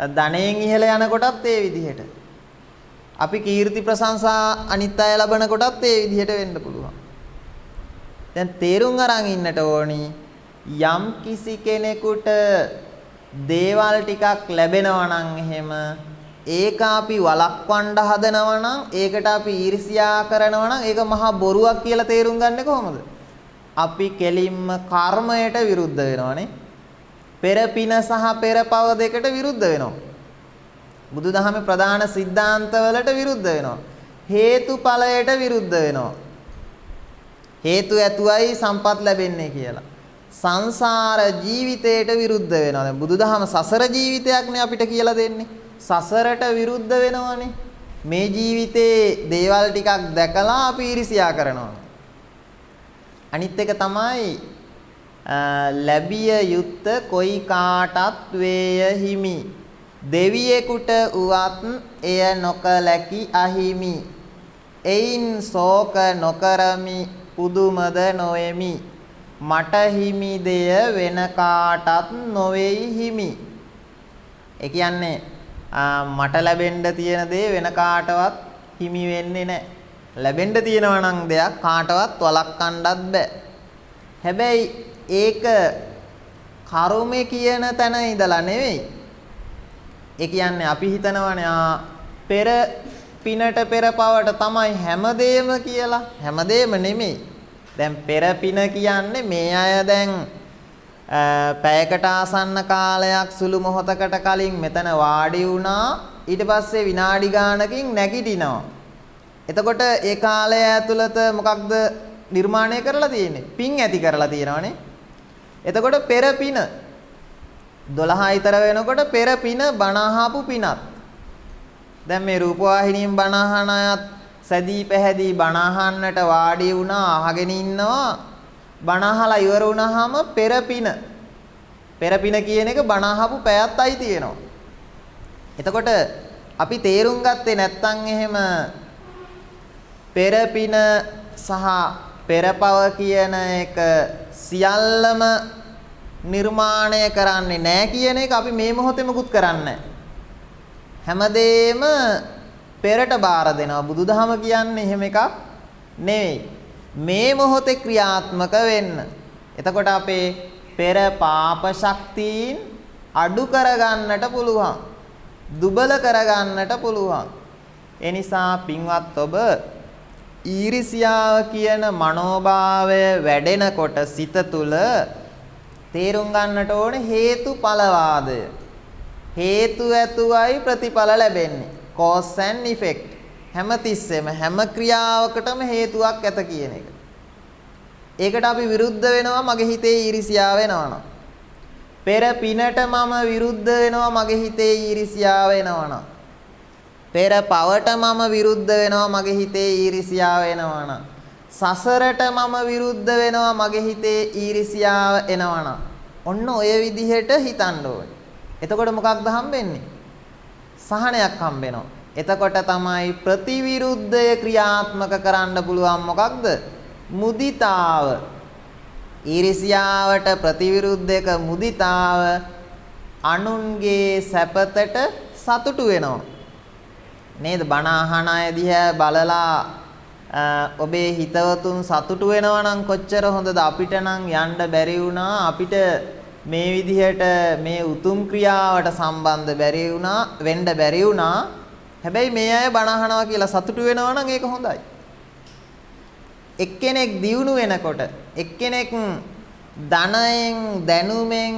ධනෙන් ඉහළ යන කොටත් ඒ විදිහට. අපි කීර්ති ප්‍රශංසා අනිත් අය ලබන කොටත් ඒ විදිහට වෙන්න පුළුවන්. දැන් තේරුම් අරන් ඉන්නට ඕනි යම් කිසි කෙනෙකුට දේවල් ටිකක් ලැබෙනවා නම් එහෙම ඒක අපි වළක්වන්න හදනවා නම් ඒකට අපි ඊර්ෂ්‍යා කරනවා නම් ඒක මහා බොරුවක් කියලා තේරුම් ගන්නේ කොහොමද? අපි කෙලින්ම කර්මයට විරුද්ධ වෙනවානේ. පෙර පින සහ පෙර පව දෙකට විරුද්ධ වෙනවා. බුදුදහමේ ප්‍රධාන સિદ્ધාන්තවලට විරුද්ධ වෙනවා. හේතුඵලයට විරුද්ධ වෙනවා. හේතු ඇතුවයි සම්පත් ලැබෙන්නේ කියලා. සංසාර ජීවිතයට විරුද්ධ වෙනවා. දැන් බුදුදහම සසර ජීවිතයක්නේ අපිට කියලා දෙන්නේ. සසරට විරුද්ධ වෙනවනේ. මේ ජීවිතේ දේවල් ටිකක් දැකලා අපි ඊර්ෂ්‍යා කරනවා. අනිත් එක තමයි ලැබිය යුත්ත කොයි කාටත් වේය හිමි. දෙවියෙකුට උවත් එය නොකලකි අහිමි. එයින් ශෝක නොකරමි පුදුමද නොෙමි. මට හිමි දෙය වෙන කාටත් නොවේයි හිමි. ඒ කියන්නේ මට ලැබෙන්න තියෙන දේ වෙන කාටවත් හිමි වෙන්නේ නැහැ. ලැබෙන්න තියෙනවා නම් දෙයක් කාටවත් වළක්වන්නත් බෑ. හැබැයි ඒක කර්මය කියන තැන ඉඳලා නෙවෙයි. ඒ කියන්නේ අපි හිතනවානේ පෙර පිනට පෙර පවට තමයි හැමදේම කියලා. හැමදේම නෙමෙයි. දැන් පෙර පින කියන්නේ මේ අය දැන් පැයකට ආසන්න කාලයක් සුළු මොහොතකට කලින් මෙතන වාඩි වුණා. ඊට පස්සේ විනාඩි ගානකින් නැගිටිනවා. එතකොට ඒ කාලය ඇතුළත මොකක්ද නිර්මාණය කරලා තියෙන්නේ? පින් ඇති කරලා තියෙනවානේ. එතකොට පෙර පින 12 ඊතර වෙනකොට පෙර පින බණ අහපු පිනත්. දැන් මේ රූපවාහිනියෙන් බණ අහන අයත් සැදී පැහැදී බණ අහන්නට වාඩි වුණා අහගෙන ඉන්නවා. බණ අහලා ඉවර වුණාම පෙර පින කියන එක බණ අහපු පැයත් අයි තියෙනවා. එතකොට අපි තේරුම් ගත්තේ නැත්නම් එහෙම පෙර පින සහ පෙරපව කියන එක සියල්ලම නිර්මාණය කරන්නේ නැහැ කියන එක අපි මේ මොහොතේ මුකුත් කරන්නේ හැමදේම පෙරට බාර දෙනවා. බුදුදහම කියන්නේ එහෙම එකක් නෙවෙයි. මේ මොහොතේ ක්‍රියාත්මක වෙන්න. එතකොට අපේ පෙර පාප ශක්තියින් අඩු කරගන්නට පුළුවන්. දුබල කරගන්නට පුළුවන්. ඒ නිසා පින්වත් ඔබ ඊර්ෂ්‍යාව කියන මනෝභාවය වැඩෙනකොට සිත තුළ තේරුම් ගන්නට ඕන හේතුඵලවාදය. හේතු ඇතුවයි ප්‍රතිඵල ලැබෙන්නේ. cause and effect. හැමතිස්සෙම හැම ක්‍රියාවකටම හේතුවක් ඇත කියන එක. ඒකට අපි විරුද්ධ වෙනවා මගේ හිතේ ඊර්ෂ්‍යාව වෙනවනම්. පෙර පිනට මම විරුද්ධ වෙනවා මගේ හිතේ ඊර්ෂ්‍යාව වෙනවනම්. පෙර පවට මම විරුද්ධ වෙනවා මගේ හිතේ ඊර්ෂ්‍යාව එනවනම්. සසරට මම විරුද්ධ වෙනවා මගේ හිතේ ඊර්ෂ්‍යාව එනවනම්. ඔන්න ඔය විදිහට හිතන්න ඕනේ. එතකොට මොකක්ද හම්බෙන්නේ? සහනයක් හම්බෙනවා. එතකොට තමයි ප්‍රතිවිරුද්ධය ක්‍රියාත්මක කරන්න පුළුවන් මොකක්ද? මුදිතාව. ඊර්ෂ්‍යාවට ප්‍රතිවිරුද්ධ එක මුදිතාව. අනුන්ගේ සැපතට සතුටු වෙනවා. නේද? බණ අහන අය දිහා බලලා ඔබේ හිතවතුන් සතුටු වෙනවා නම් කොච්චර හොඳද? අපිට නම් යන්න බැරි වුණා. අපිට මේ විදිහට මේ උතුම් ක්‍රියාවට සම්බන්ධ වෙන්න බැරි වුණා. හැබැයි මේ අය බණ අහනවා කියලා සතුටු වෙනවා නම් ඒක හොඳයි. එක්කෙනෙක් දියුණු වෙනකොට, එක්කෙනෙක් ධනයෙන්, දැනුමෙන්,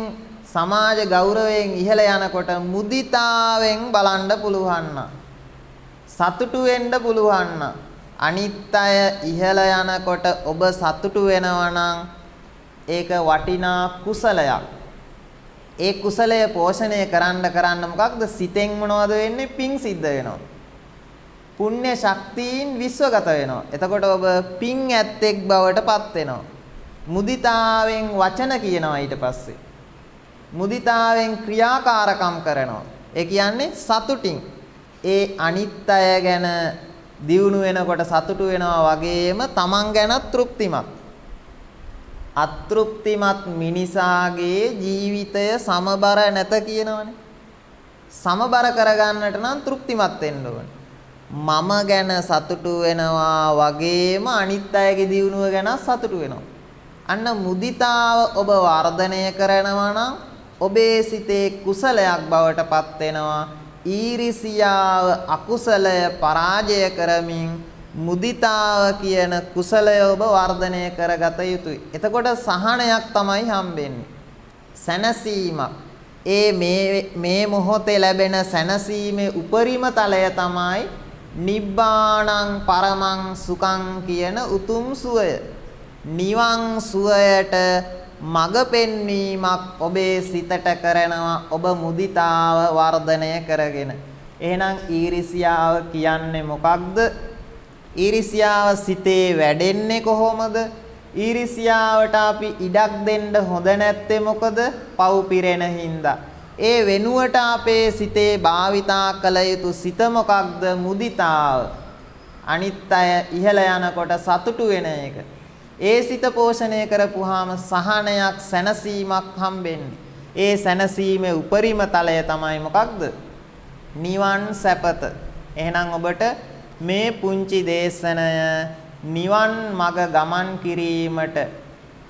සමාජ ගෞරවයෙන් ඉහළ යනකොට මුදිතාවෙන් බලන්න පුළුවන් නම්, සතුටු වෙන්න පුළුවන් නම්, අනිත් අය ඉහළ යනකොට ඔබ සතුටු වෙනවා නම් ඒක වටිනා කුසලයක්. ඒ කුසලය පෝෂණය කරන්න මොකක්ද? සිතෙන් මොනවද වෙන්නේ? පිං සිද්ධ වෙනවා. පුණ්‍ය ශක්තියින් විශ්වගත වෙනවා. එතකොට ඔබ පිං ඇත්තෙක් බවට පත් වෙනවා. මුදිතාවෙන් වචන කියනවා ඊට පස්සේ. මුදිතාවෙන් ක්‍රියාකාරකම් කරනවා. ඒ කියන්නේ සතුටින්. ඒ අනිත් අය ගැන දියුණු වෙනකොට සතුටු වෙනවා වගේම තමන් ගැනත් තෘප්තිමත්. අතෘප්තිමත් මිනිසාගේ ජීවිතය සමබර නැත කියනවනේ. සමබර කරගන්නට නම් තෘප්තිමත් වෙන්න ඕනේ. මම ගැන සතුටු වෙනවා වගේම අනිත් අයගේ දියුණුව ගැන සතුටු වෙනවා. අන්න මුදිතාව ඔබ වර්ධනය කරනවා නම් ඔබේ සිතේ කුසලයක් බවට පත් වෙනවා. ඊර්ෂියාව අකුසලය පරාජය කරමින් මුදිතාව කියන කුසලය ඔබ වර්ධනය කරගත යුතුයි. එතකොට සහනයක් තමයි හම්බෙන්නේ. සැනසීමක්. මේ මොහොතේ ලැබෙන සැනසීමේ උපරිම තලය තමයි නිබ්බාණං පරමං සුඛං කියන උතුම් සුවය. නිවන් සුවයට මඟ පෙන්වීමක් ඔබේ සිතට කරනවා ඔබ මුදිතාව වර්ධනය කරගෙන. එහෙනම් ඊර්ෂ්‍යාව කියන්නේ මොකක්ද? ඊර්ෂ්‍යාව සිතේ වැඩෙන්නේ කොහොමද? ඊර්ෂ්‍යාවට අපි ඉඩක් දෙන්න හොඳ නැත්තේ මොකද? පව් පිරෙන හින්දා. ඒ වෙනුවට අපේ සිතේ භාවිතා කළ යුතු සිත මොකක්ද? මුදිතාව. අනිත් අය ඉහළ යනකොට සතුටු වෙන එක. ඒ සිත පෝෂණය කරපුවාම සහනයක්, සැනසීමක් හම්බෙන්නේ. ඒ සැනසීමේ උපරිම තලය තමයි මොකක්ද? නිවන් සැපත. එහෙනම් ඔබට මේ පුංචි දේශනය නිවන් මඟ ගමන් කිරීමට,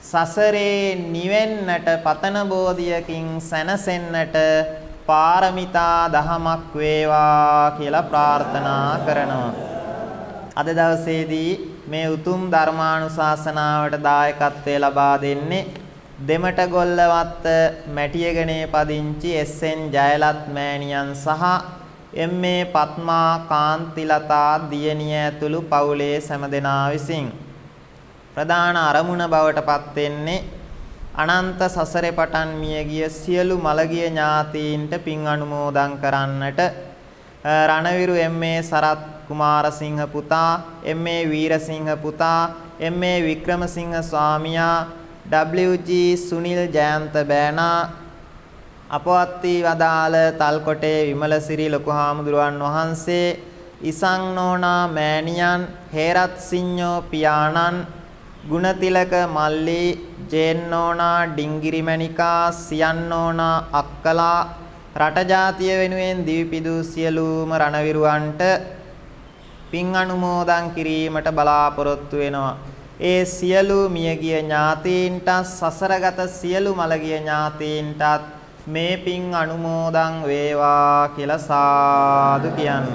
සසරේ නිවෙන්නට, පතන බෝධියකින් සැනසෙන්නට පාරමිතා දහමක් වේවා කියලා ප්‍රාර්ථනා කරනවා. අද දවසේදී මේ උතුම් ධර්මානුශාසනාවට දායකත්වය ලබා දෙන්නේ දෙමටගොල්ලවත්ත මැටියගනේ පදිංචි එස්.එන්. ජයලත් මෑණියන් සහ එම්.ඒ. පත්මා කාන්තිලතා දියණිය ඇතුළු පවුලේ සැමදෙනා විසින් ප්‍රධාන අරමුණ බවට පත් වෙන්නේ අනන්ත සසරේ පටන් මියගිය සියලු මළගිය ඥාතීන්ට පින් අනුමෝදන් කරන්නට රණවිරු එම්.ඒ. සරත් කුමාරසිංහ පුතා, එම්.ඒ. වීරසිංහ පුතා, එම්.ඒ. වික්‍රමසිංහ ස්වාමියා, W.G. සුනිල් ජයන්ත බෑනා, අපවත් වී වදාළ තල්කොටේ විමලසිරි ලොකු හාමුදුරුවන් වහන්සේ, ඉසං නෝනා මෑණියන්, හේරත් සිඤ්ඤෝ පියාණන්, ගුණතිලක මල්ලි, ජේන් නෝනා, ඩිංගිරි මණිකා, සියන් නෝනා අක්කලා, රට ජාතිය වෙනුවෙන් දිවිපිදූ සියලුම රණවිරුවන්ට පින් අනුමෝදන් කිරීමට බලාපොරොත්තු වෙනවා. ඒ සියලු මියගිය ඥාතීන්ට සසරගත සියලු මළගිය ඥාතීන්ටත් මේ පින් අනුමෝදන් වේවා කියලා සාදු කියන්න.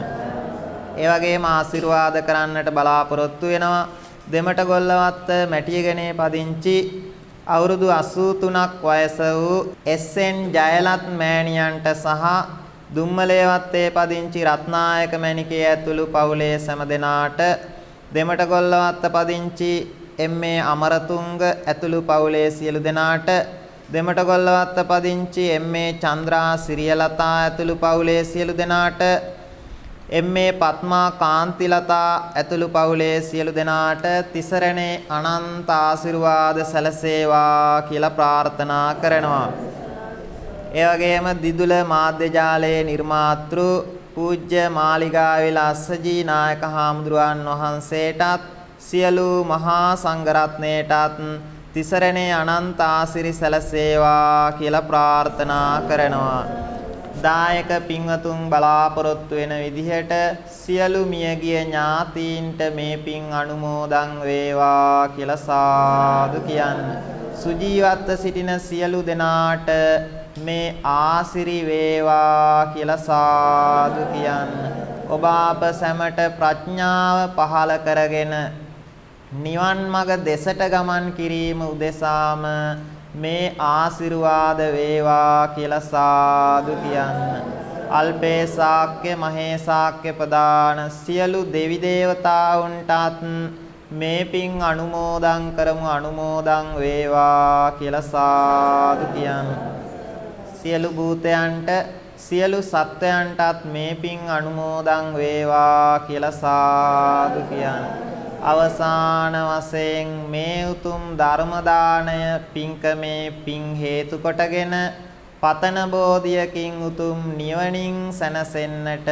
ඒ වගේම ආශිර්වාද කරන්නට බලාපොරොත්තු වෙනවා දෙමට ගොල්ලවත්ත මැටියගනේ පදිංචි අවුරුදු 83ක් වයස වූ එස්.එන්. ජයලත් මෑණියන්ට සහ දුම්මලේවත්තේ පදිංචි රත්නායක මැණිකේ ඇතුළු පවුලේ සෑම දෙනාට දෙමට ගොල්ලවත්ත පදිංචි එම්.ඒ. අමරතුංග ඇතුළු පවුලේ සියලු දෙනාට දෙමට ගොල්ලවත්ත පදිංචි එම්.ඒ. චන්ද්‍රා සිරියලතා ඇතුළු පවුලේ සියලු දෙනාට එම්.ඒ. පත්මා කාන්තිලතා ඇතුළු පවුලේ සියලු දෙනාට තිසරණේ අනන්ත ආශිර්වාද සැලසේවා කියලා ප්‍රාර්ථනා කරනවා. ඒ වගේම දිදුල මාධ්‍ය ජාලයේ නිර්මාතෘ පූජ්‍ය මාලිගාවිල අස්සජී නායක හාමුදුරුවන් වහන්සේටත් සියලු මහා සංඝරත්නයටත් තිසරණේ අනන්ත ආශිරි සැලසේවා කියලා ප්‍රාර්ථනා කරනවා. දායක පින්වතුන් බලාපොරොත්තු වෙන විදිහට සියලු මියගිය ඥාතීන්ට මේ පින් අනුමෝදන් වේවා කියලා සාදු කියන්න. සුජීවත්ව සිටින සියලු දෙනාට මේ ආසිරි වේවා කියලා සාදු කියන්න. ඔබ අප සැමට ප්‍රඥාව පහළ කරගෙන නිවන් මඟ දෙසට ගමන් කිරීම උදෙසාම මේ ආශිර්වාද වේවා කියලා සාදු කියන්න. අල්පේ ශාක්‍ය මහේ ශාක්‍ය ප්‍රදාන සියලු දෙවි දේවතාවුන්ටත් මේ පින් අනුමෝදන් කරමු අනුමෝදන් වේවා කියලා සාදු කියන්න. සියලු භූතයන්ට සියලු සත්වයන්ටත් මේ පින් අනුමෝදන් වේවා කියලා සාදු කියන්න. අවසාන වශයෙන් මේ උතුම් ධර්ම දාණය පින්කමේ පින් හේතු කොටගෙන පතන බෝධියකින් උතුම් නිවනින් සැනසෙන්නට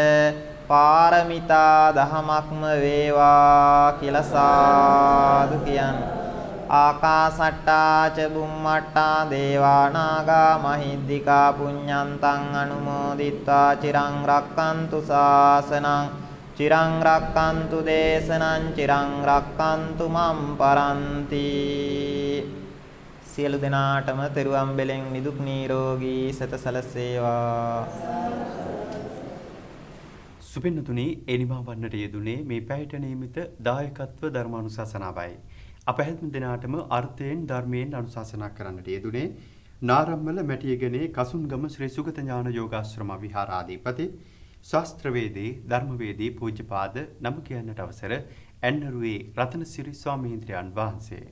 පාරමිතා දහමක්ම වේවා කියලා සාදු කියන්න. ආකාසට්ටා ච බුම්මට්ටා දේවා නාග මහිද්దికා පුඤ්ඤන්තං අනුමෝදිත්වා චිරං රක්칸තු ශාසනං චිරං රක්칸තු දේශනං චිරං රක්칸තු මම් පරන්ති. සියලු දෙනාටම තෙරුවන් බෙලෙන් නිදුක් නිරෝගී සත සැලසේවා. සුපින්නතුනි එනිමා වන්නට යෙදුනේ මේ පැයට නියමිත දායකත්ව ධර්මානුශාසනාවයි. අප හැම දිනාටම අර්ථයෙන් ධර්මයෙන් අනුශාසනා කරන්නට යෙදුනේ නාරම්මල මැටියගනේ කසුන්ගම ශ්‍රී සුගත ඥාන යෝගාශ්‍රම විහාරාධිපති ශාස්ත්‍රවේදී ධර්මවේදී පූජ්‍යපාද නම කියන්නට අවසර ඇන්නරුවේ රතනසිරි ස්වාමීන්ද්‍රයන් වහන්සේ.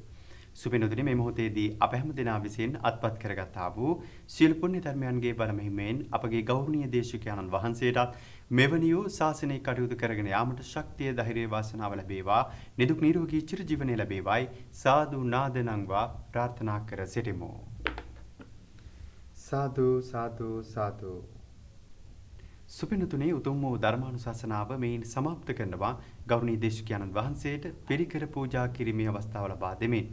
සුපින්නතුනි මේ මොහොතේදී අප හැම දිනා විසින් අත්පත් කරගත්තා වූ සීල පුණ්‍ය ධර්මයන්ගේ බලමහිමෙන් අපගේ ගෞරවනීය දේශකයන්න් වහන්සේටත් මෙවැනි වූ ශාසනික කටයුතු කරගෙන යාමට ශක්තිය ධෛර්යය වාසනාව ලැබේවා නිදුක් නිරෝගී චිරජීවනයේ ලැබේවායි සාදු නාදනංවා ප්‍රාර්ථනා කර සිටිමු. සාදු සාදු සාදු. සුපින්නතුනේ උතුම් වූ ධර්මානුශාසනාව මෙයින් සමාප්ත කරනවා ගෞරවනීය දේශකයන්න් වහන්සේට පිරිකර පූජා කිරීමේ අවස්ථාව ලබා දෙමින්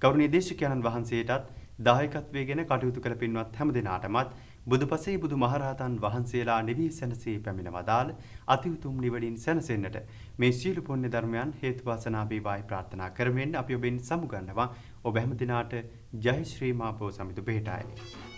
ගෞරවනීය දේශකයන්න් වහන්සේටත් දායකත්වයෙන් කටයුතු කළ පින්වත් හැම දිනාටමත් බුදුපසේ බුදුමහරහතන් වහන්සේලා නිවී සැනසී පැමිණ වදාළ අති උතුම් නිවනින් සැනසෙන්නට මේ සීල පුණ්‍ය ධර්මයන් හේතු වාසනා වේවායි ප්‍රාර්ථනා කරමින් අපි ඔබෙන් සමුගන්නවා. ඔබ හැම දිනාට ජය ශ්‍රී මා බෝ සමිඳු බෙහෙටයි.